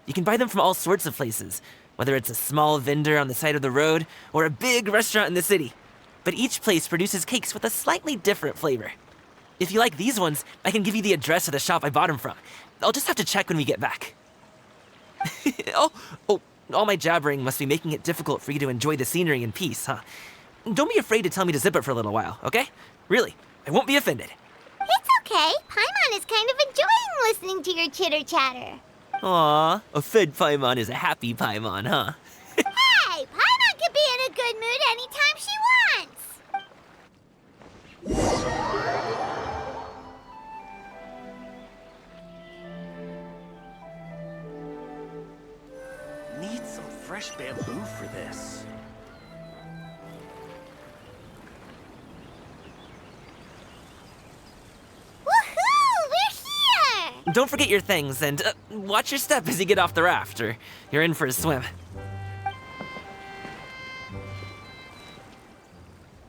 You can buy them from all sorts of places, whether it's a small vendor on the side of the road or a big restaurant in the city. But each place produces cakes with a slightly different flavor. If you like these ones, I can give you the address of the shop I bought them from. I'll just have to check when we get back. Oh, all my jabbering must be making it difficult for you to enjoy the scenery in peace, huh? Don't be afraid to tell me to zip it for a little while, okay? Really, I won't be offended. It's okay. Paimon is kind of enjoying listening to your chitter-chatter. Aw, a fed Paimon is a happy Paimon, huh? Hey, Paimon can be in a good mood anytime she wants. Need some fresh bamboo for this. Woohoo! We're here! Don't forget your things, and watch your step as you get off the raft, or you're in for a swim.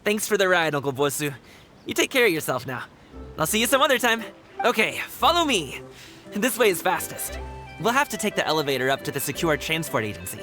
Thanks for the ride, Uncle Bosu. You take care of yourself now. I'll see you some other time. Okay, follow me. This way is fastest. We'll have to take the elevator up to the secure transport agency.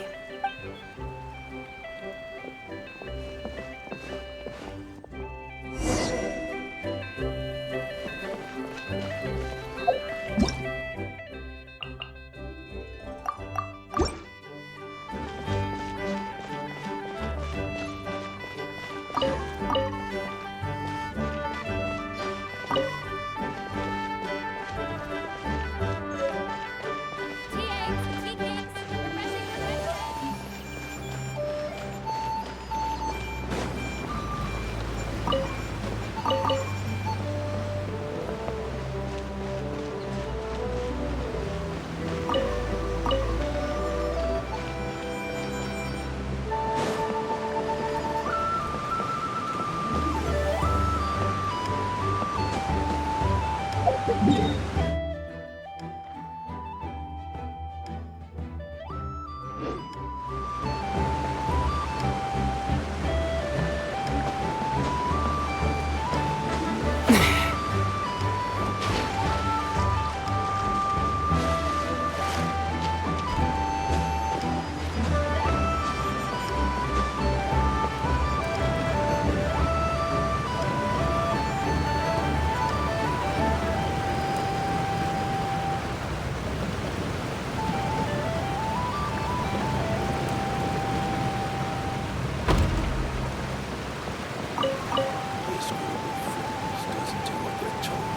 This group of fools doesn't do what they're told.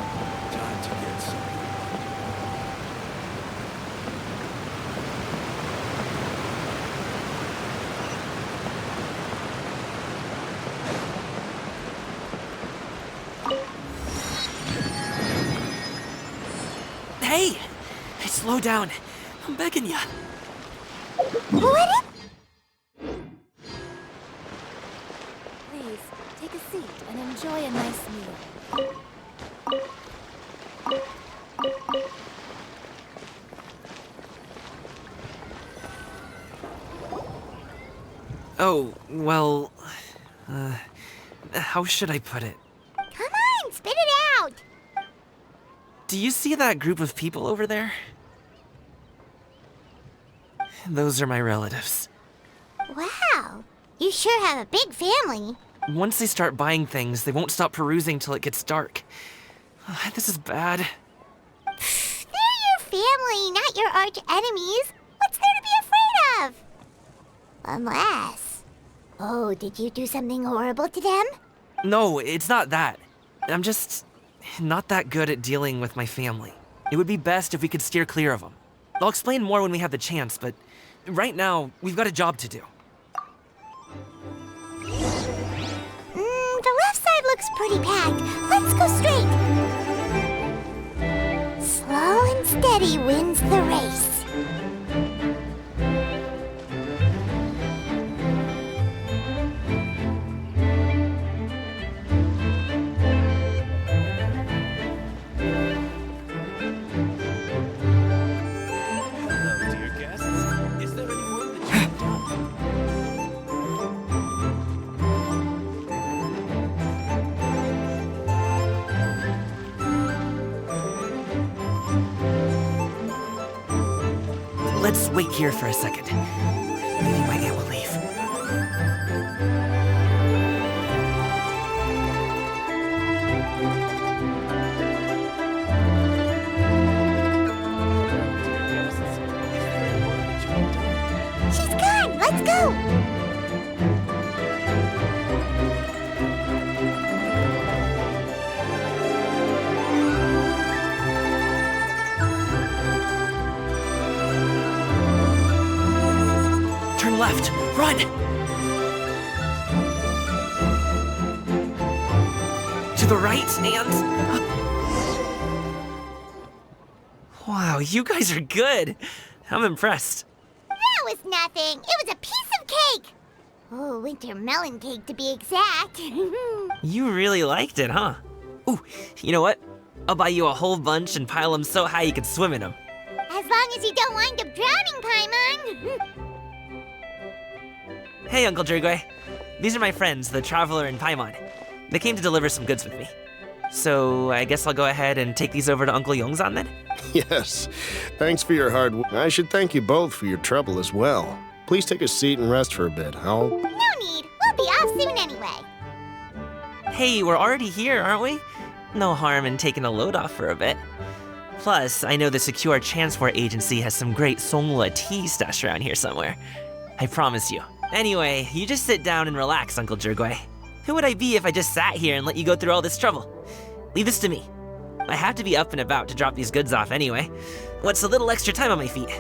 Time to get something. Hey! Slow down. I'm begging ya. What? Please, take a seat and enjoy a nice meal. Oh, well... how should I put it? Come on, spit it out. Do you see that group of people over there? Those are my relatives. Wow, you sure have a big family. Once they start buying things, they won't stop perusing till it gets dark. This is bad. They're your family, not your arch enemies. What's there to be afraid of? Unless... Oh, did you do something horrible to them? No, it's not that. I'm just not that good at dealing with my family. It would be best if we could steer clear of them. I'll explain more when we have the chance, but right now, we've got a job to do. The left side looks pretty packed. Let's go straight. Slow and steady wins the race. Hello, dear guests. Is there any work that you've done? Let's wait here for a second. Maybe my aunt will leave. She's gone. Let's go. Turn left. Run! To the right and... Wow, you guys are good. I'm impressed. That was nothing. It was a piece of cake. Oh, winter melon cake to be exact. You really liked it, huh? Ooh, you know what? I'll buy you a whole bunch and pile them so high you can swim in them. As long as you don't wind up drowning, Paimon. Hey, Uncle Drigway. These are my friends, the Traveler and Paimon. They came to deliver some goods with me. So I guess I'll go ahead and take these over to Uncle Yongzan then? Yes. Thanks for your hard work. I should thank you both for your trouble as well. Please take a seat and rest for a bit. No need. We'll be off soon anyway. Hey, we're already here, aren't we? No harm in taking a load off for a bit. Plus, I know the Secure Transport Agency has some great Songhua tea stashed around here somewhere. I promise you. Anyway, you just sit down and relax, Uncle Jirgway. Who would I be if I just sat here and let you go through all this trouble? Leave this to me. I have to be up and about to drop these goods off anyway. What's a little extra time on my feet?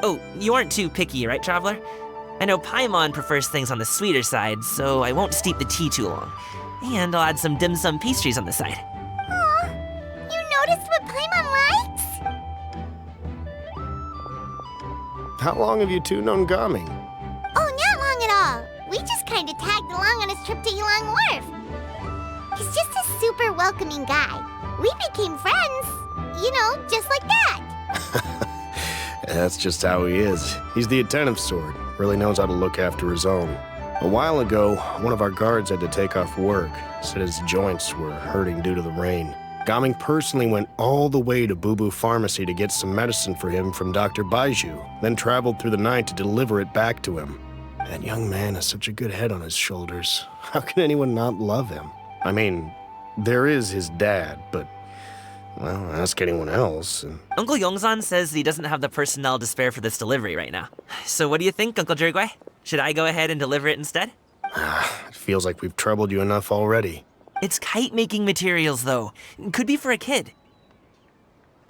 Oh, you aren't too picky, right, Traveler? I know Paimon prefers things on the sweeter side, so I won't steep the tea too long. And I'll add some dim sum pastries on the side. Aw, you noticed what Paimon likes? How long have you two known Gaming? Oh, not long at all. We just kind of tagged along on his trip to Yulong Wharf. He's just a super welcoming guy. We became friends, you know, just like that. That's just how he is. He's the attentive sort. Really knows how to look after his own. A while ago, one of our guards had to take off work. Said his joints were hurting due to the rain. Gaming personally went all the way to Boo Boo Pharmacy to get some medicine for him from Dr. Baiju, then traveled through the night to deliver it back to him. That young man has such a good head on his shoulders. How can anyone not love him? I mean, there is his dad, but, well, ask anyone else. Uncle Yongzan says he doesn't have the personnel to spare for this delivery right now. So what do you think, Uncle Jirgway? Should I go ahead and deliver it instead? It feels like we've troubled you enough already. It's kite-making materials, though. Could be for a kid.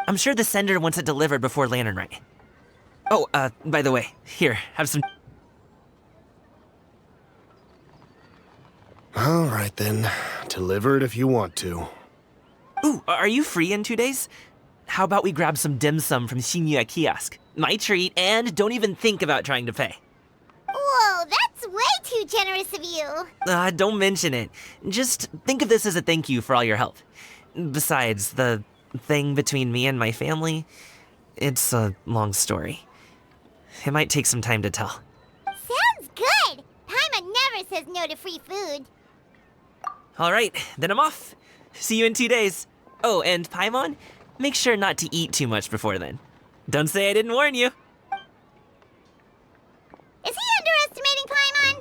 I'm sure the sender wants it delivered before Lantern Rite. Oh, by the way, here, have some... All right, then. Deliver it if you want to. Ooh, are you free in 2 days? How about we grab some dim sum from Shinya Kiosk? My treat, and don't even think about trying to pay. Whoa, that's way too generous of you. Don't mention it. Just think of this as a thank you for all your help. Besides, the thing between me and my family, it's a long story. It might take some time to tell. Sounds good. Paimon never says no to free food. All right, then I'm off. See you in 2 days. Oh, and Paimon, make sure not to eat too much before then. Don't say I didn't warn you. Is he underestimating Paimon?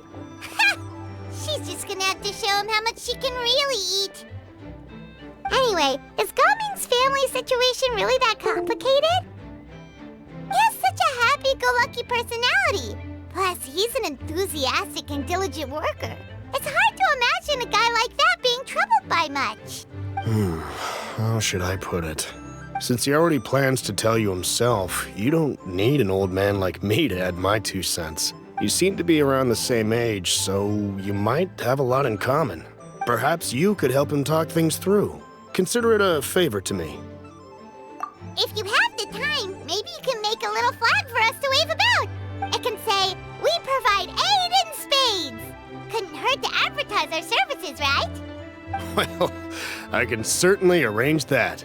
She's just gonna have to show him how much she can really eat. Anyway, is Gaming's family situation really that complicated? He has such a happy-go-lucky personality. Plus, he's an enthusiastic and diligent worker. It's hard to imagine a guy like that being troubled by much. How should I put it? Since he already plans to tell you himself, you don't need an old man like me to add my 2 cents. You seem to be around the same age, so you might have a lot in common. Perhaps you could help him talk things through. Consider it a favor to me. If you have the time, maybe you can make a little flag for us to wave about. It can say, "We provide aid in spades." Couldn't hurt to advertise our services, right? Well, I can certainly arrange that.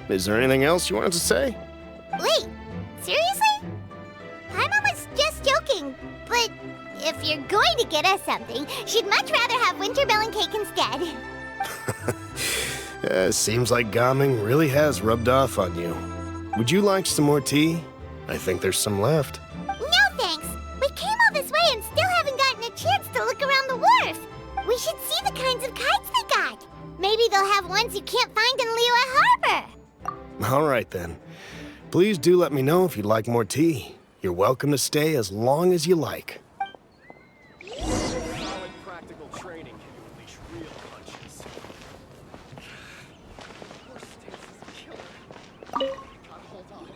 Is there anything else you wanted to say? Wait, seriously? Paimon was just joking, but if you're going to get us something, she'd much rather have winter melon cake instead. Seems like Gaming really has rubbed off on you. Would you like some more tea? I think there's some left. No thanks. We came all this way and still haven't gotten a chance to look around the wharf. We should see the kinds of kites they got. Maybe they'll have ones you can't find in Liyue Harbor. All right, then. Please do let me know if you'd like more tea. You're welcome to stay as long as you like. Solid practical training can unleash real punches. Poor Stacy's a killer. Gotta hold on.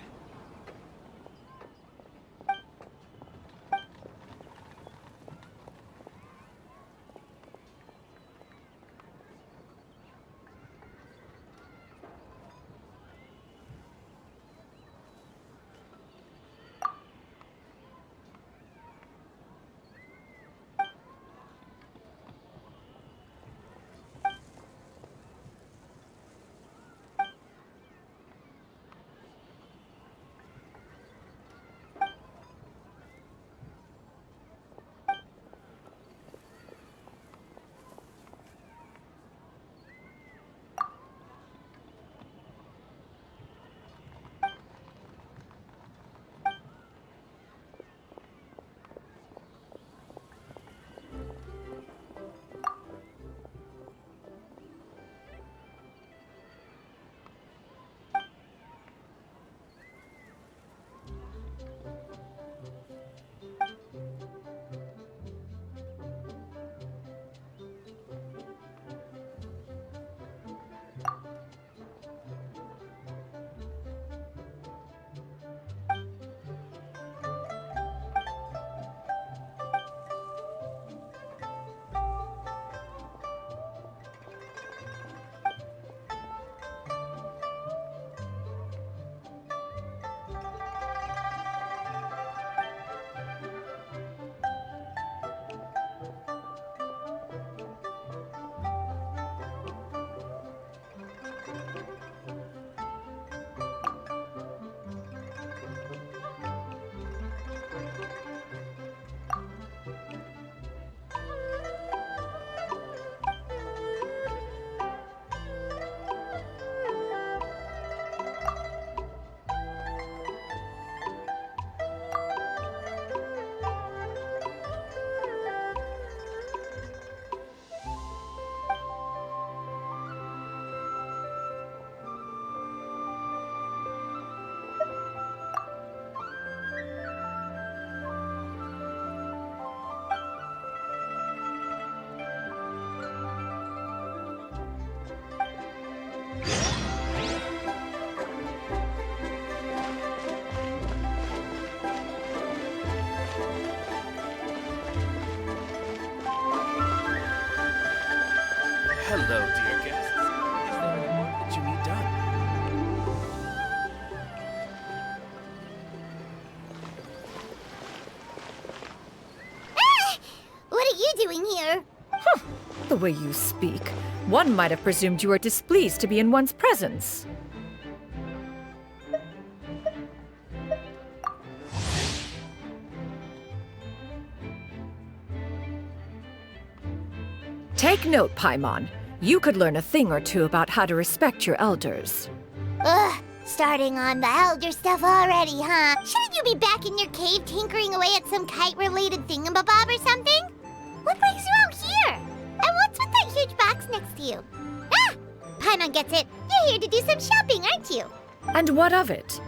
Hello, dear guests. Is there any work that you need done? Ah! What are you doing here? The way you speak, one might have presumed you were displeased to be in one's presence. Take note, Paimon. You could learn a thing or two about how to respect your elders. Ugh, starting on the elder stuff already, huh? Shouldn't you be back in your cave tinkering away at some kite-related thingamabob or something? What brings you out here? And what's with that huge box next to you? Ah! Paimon gets it. You're here to do some shopping, aren't you? And what of it?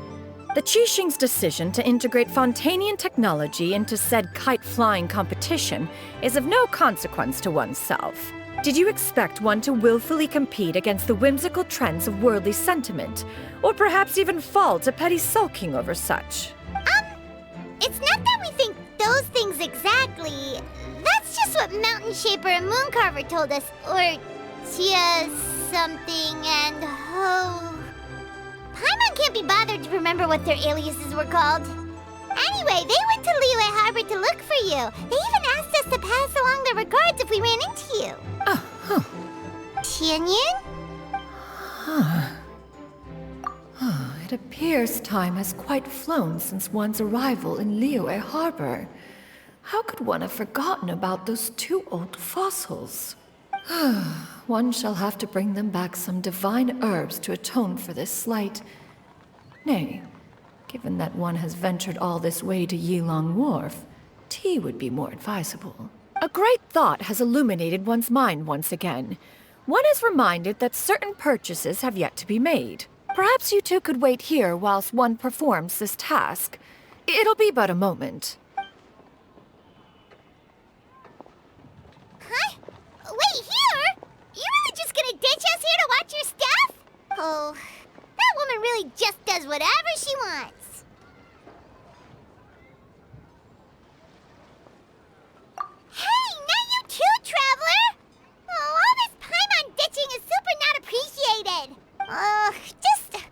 The Qixing's decision to integrate Fontanian technology into said kite-flying competition is of no consequence to oneself. Did you expect one to willfully compete against the whimsical trends of worldly sentiment, or perhaps even fall to petty sulking over such? It's not that we think those things exactly. That's just what Mountain Shaper and Mooncarver told us. Or Tia something and Ho. Paimon can't be bothered to remember what their aliases were called. Anyway, they went to Liyue Harbor to look for you. They even asked us to pass along their regards if we ran into you. Tianyin? It appears time has quite flown since one's arrival in Liyue Harbor. How could one have forgotten about those two old fossils? One shall have to bring them back some divine herbs to atone for this slight. Nay, given that one has ventured all this way to Yilong Wharf, tea would be more advisable. A great thought has illuminated one's mind once again. One is reminded that certain purchases have yet to be made. Perhaps you two could wait here whilst one performs this task. It'll be but a moment. Huh? Wait, here? You really just gonna ditch us here to watch your stuff? Oh, that woman really just does whatever she wants. Hey, not you too, Traveler! Oh, all this Paimon ditching is super not appreciated. Just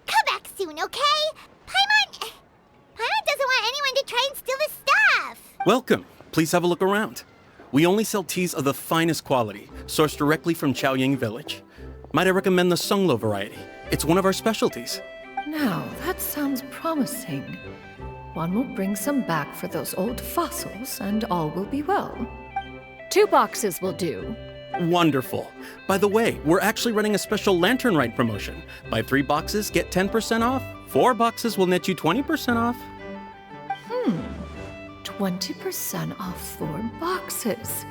come back soon, okay? Paimon doesn't want anyone to try and steal his stuff. Welcome. Please have a look around. We only sell teas of the finest quality, sourced directly from Chaoying Village. Might I recommend the Sunglo variety? It's one of our specialties. Now, that sounds promising. One will bring some back for those old fossils, and all will be well. 2 boxes will do. Wonderful. By the way, we're actually running a special Lantern Rite promotion. Buy 3 boxes, get 10% off. 4 boxes will net you 20% off. 20% off 4 boxes.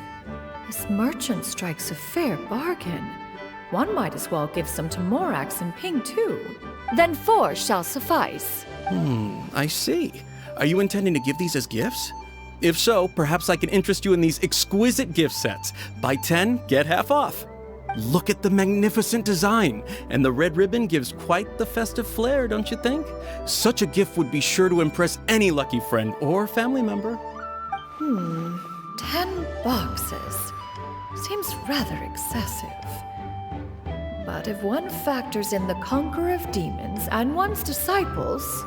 This merchant strikes a fair bargain. One might as well give some to Morax and Ping too. Then 4 shall suffice. I see. Are you intending to give these as gifts? If so, perhaps I can interest you in these exquisite gift sets. Buy 10, get half off. Look at the magnificent design, and the red ribbon gives quite the festive flair, don't you think? Such a gift would be sure to impress any lucky friend or family member. 10 boxes. Seems rather excessive. But if one factors in the conqueror of demons and one's disciples...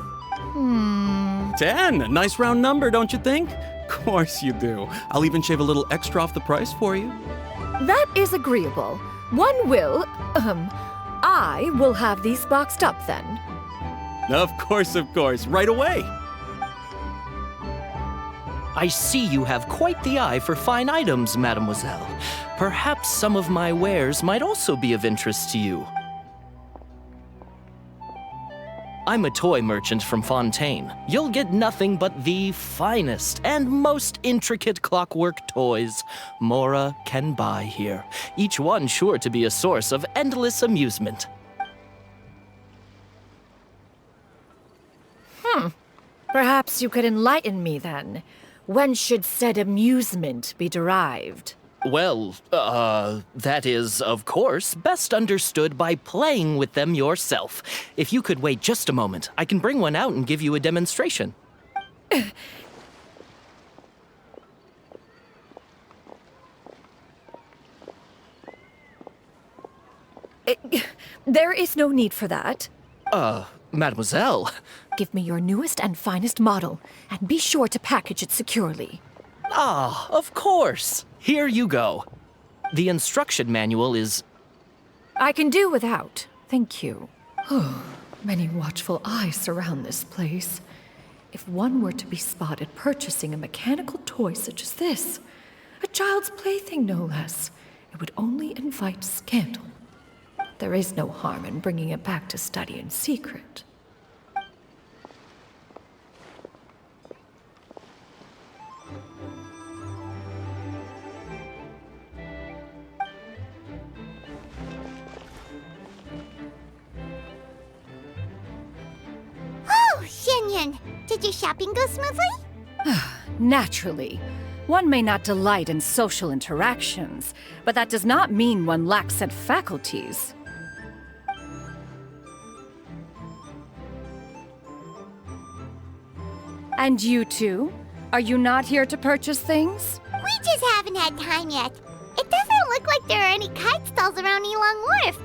10! Nice round number, don't you think? Of course you do. I'll even shave a little extra off the price for you. That is agreeable. One will, I will have these boxed up then. Of course, right away. I see you have quite the eye for fine items, mademoiselle. Perhaps some of my wares might also be of interest to you. I'm a toy merchant from Fontaine. You'll get nothing but the finest and most intricate clockwork toys Mora can buy here, each one sure to be a source of endless amusement. Perhaps you could enlighten me then. When should said amusement be derived? Well, that is, of course, best understood by playing with them yourself. If you could wait just a moment, I can bring one out and give you a demonstration. There is no need for that. Mademoiselle. Give me your newest and finest model, and be sure to package it securely. Ah, of course. Here you go. The instruction manual is... I can do without, thank you. Many watchful eyes surround this place. If one were to be spotted purchasing a mechanical toy such as this, a child's plaything no less, it would only invite scandal. There is no harm in bringing it back to study in secret. Oh, Xianyun! Did your shopping go smoothly? Naturally. One may not delight in social interactions, but that does not mean one lacks said faculties. And you two? Are you not here to purchase things? We just haven't had time yet. It doesn't look like there are any kite stalls around Elong Wharf,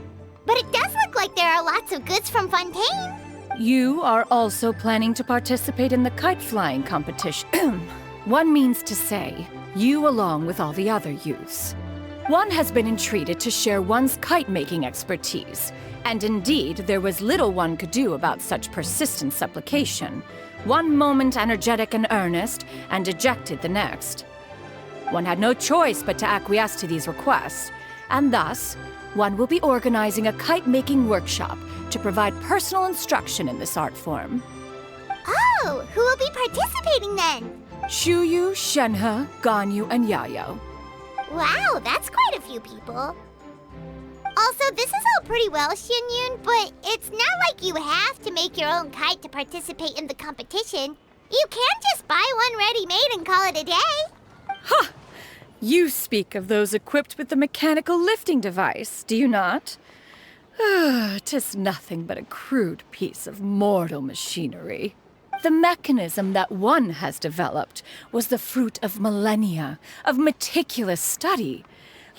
but it does look like there are lots of goods from Fontaine. You are also planning to participate in the kite flying competition. One means to say, you along with all the other youths. One has been entreated to share one's kite-making expertise, and indeed there was little one could do about such persistent supplication. One moment energetic and earnest, and dejected the next. One had no choice but to acquiesce to these requests, and thus, one will be organizing a kite-making workshop to provide personal instruction in this art form. Oh, who will be participating then? Shuyu, Shenhe, Ganyu, and Yayo. Wow, that's quite a few people. Also, this is all pretty well, Xianyun, but it's not like you have to make your own kite to participate in the competition. You can just buy one ready-made and call it a day. Ha! You speak of those equipped with the mechanical lifting device, do you not? 'Tis nothing but a crude piece of mortal machinery. The mechanism that one has developed was the fruit of millennia of meticulous study.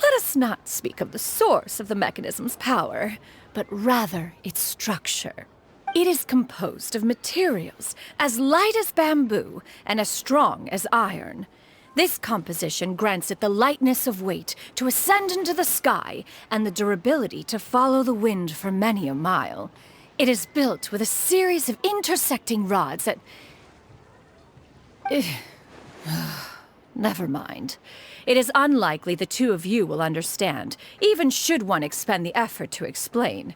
Let us not speak of the source of the mechanism's power, but rather its structure. It is composed of materials as light as bamboo and as strong as iron. This composition grants it the lightness of weight to ascend into the sky and the durability to follow the wind for many a mile. It is built with a series of intersecting rods that... Never mind. It is unlikely the two of you will understand, even should one expend the effort to explain.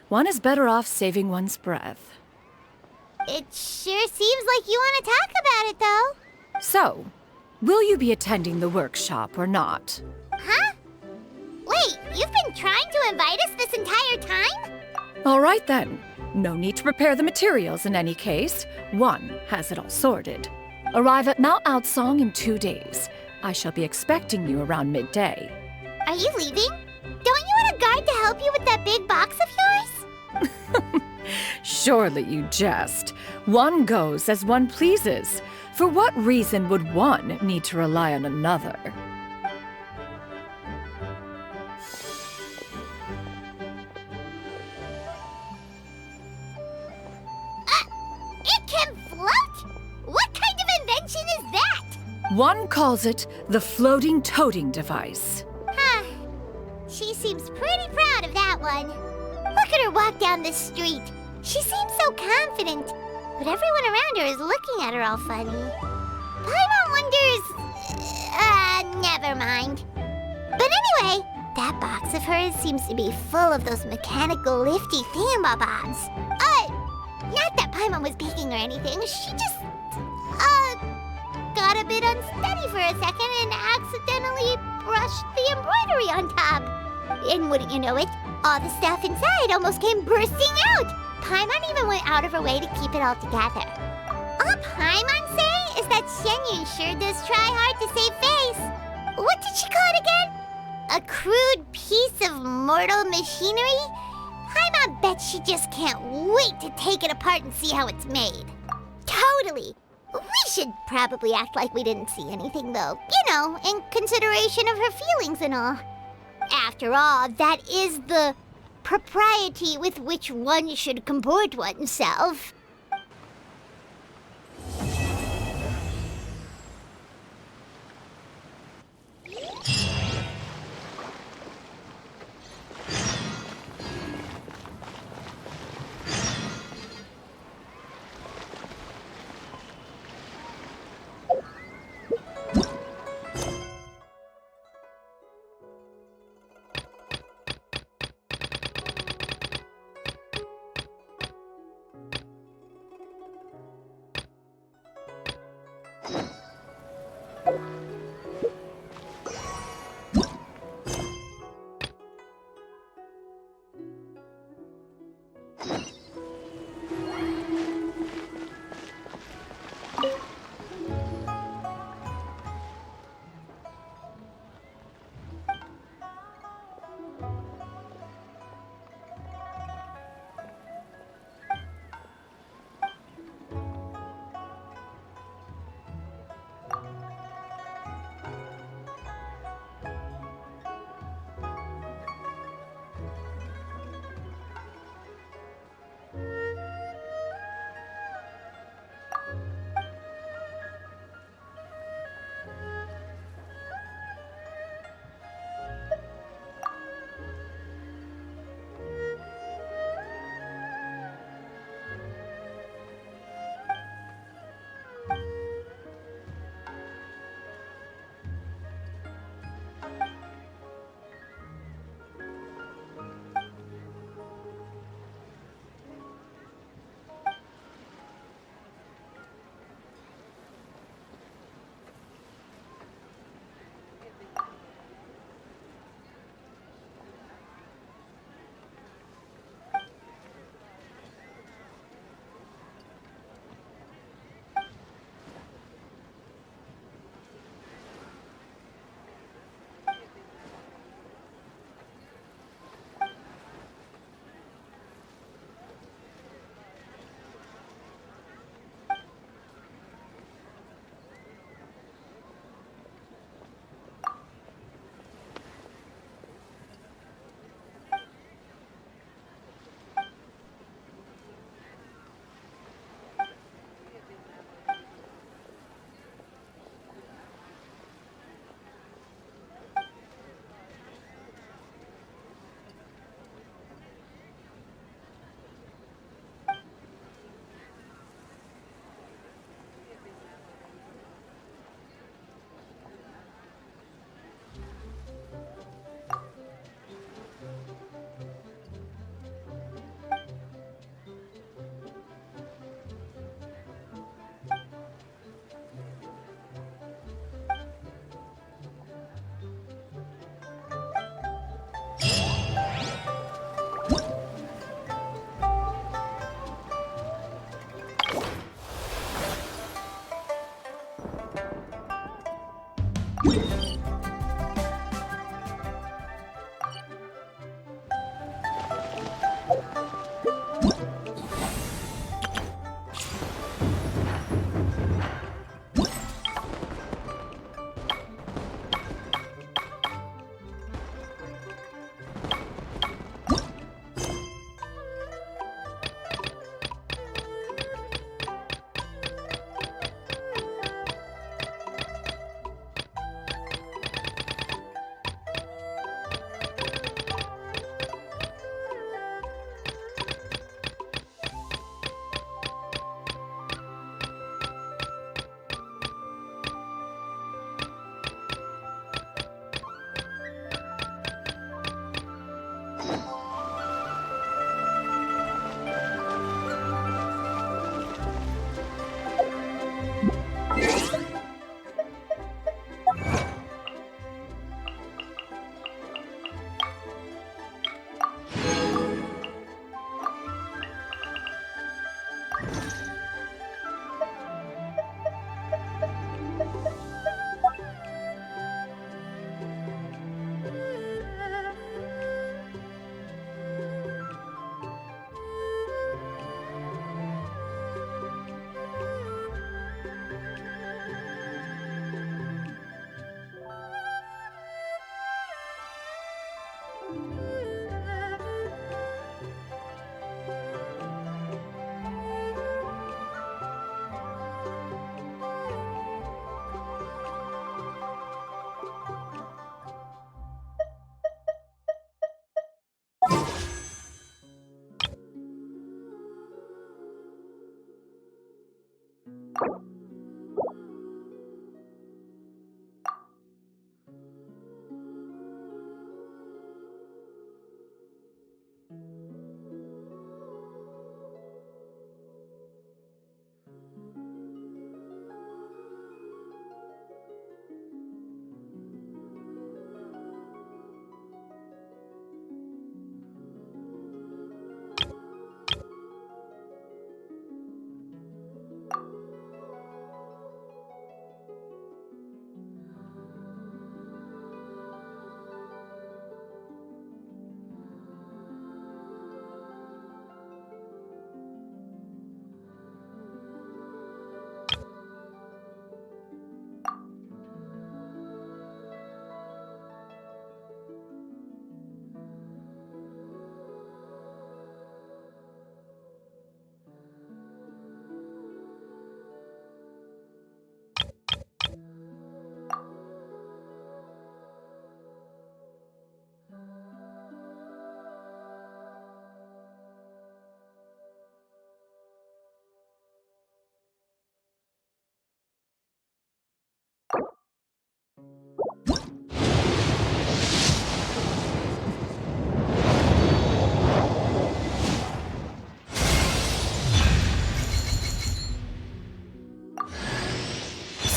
One is better off saving one's breath. It sure seems like you want to talk about it, though. So, will you be attending the workshop or not? Huh? Wait, you've been trying to invite us this entire time? All right then. No need to prepare the materials in any case. One has it all sorted. Arrive at Mount Outsong in 2 days. I shall be expecting you around midday. Are you leaving? Don't you want a guard to help you with that big box of yours? Surely you jest. One goes as one pleases. For what reason would one need to rely on another? It can float? What kind of invention is that? One calls it the floating toting device. Huh. She seems pretty proud of that one. Look at her walk down the street. She seems so confident, but everyone around her is looking at her all funny. Paimon wonders... never mind. But anyway, that box of hers seems to be full of those mechanical lifty thingamabobs. Not that Paimon was peeking or anything. She just, got a bit unsteady for a second and accidentally brushed the embroidery on top. And wouldn't you know it, all the stuff inside almost came bursting out. Paimon even went out of her way to keep it all together. All Paimon say is that Xianyun sure does try hard to save face. What did she call it again? A crude piece of mortal machinery? Paimon bet she just can't wait to take it apart and see how it's made. Totally. We should probably act like we didn't see anything, though. You know, in consideration of her feelings and all. After all, that is the propriety with which one should comport oneself.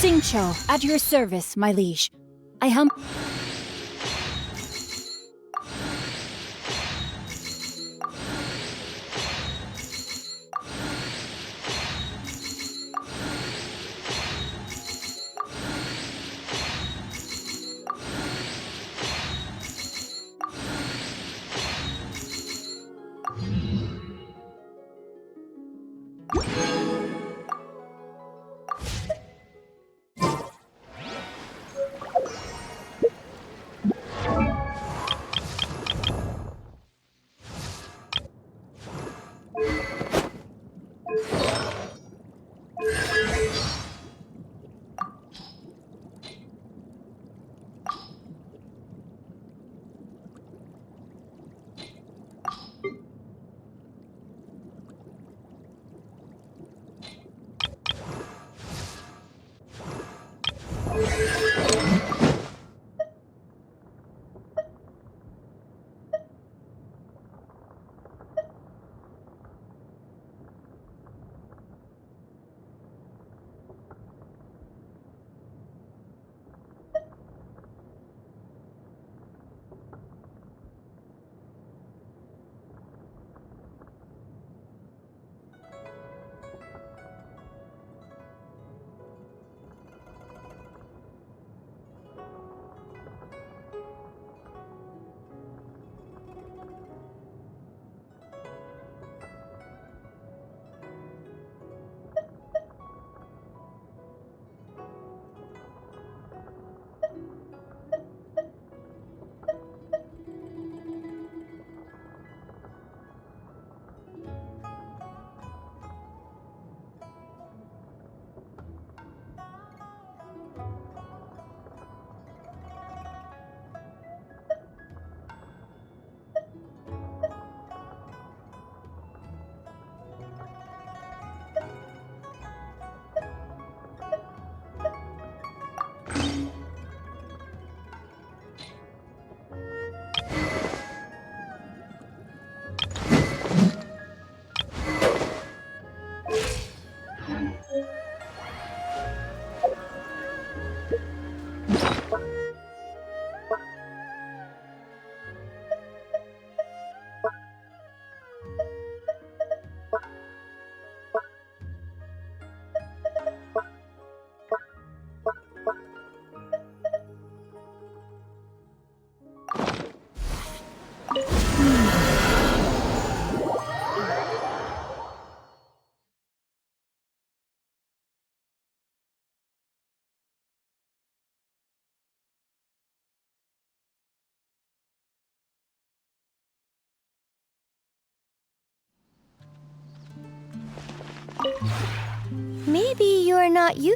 Singcho, at your service, my liege. I Maybe you're not you.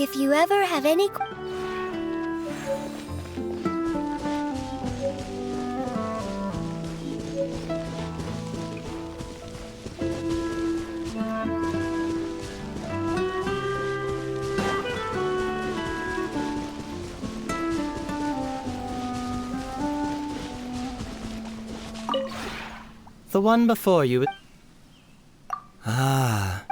If you ever have any... The one before you. Ah,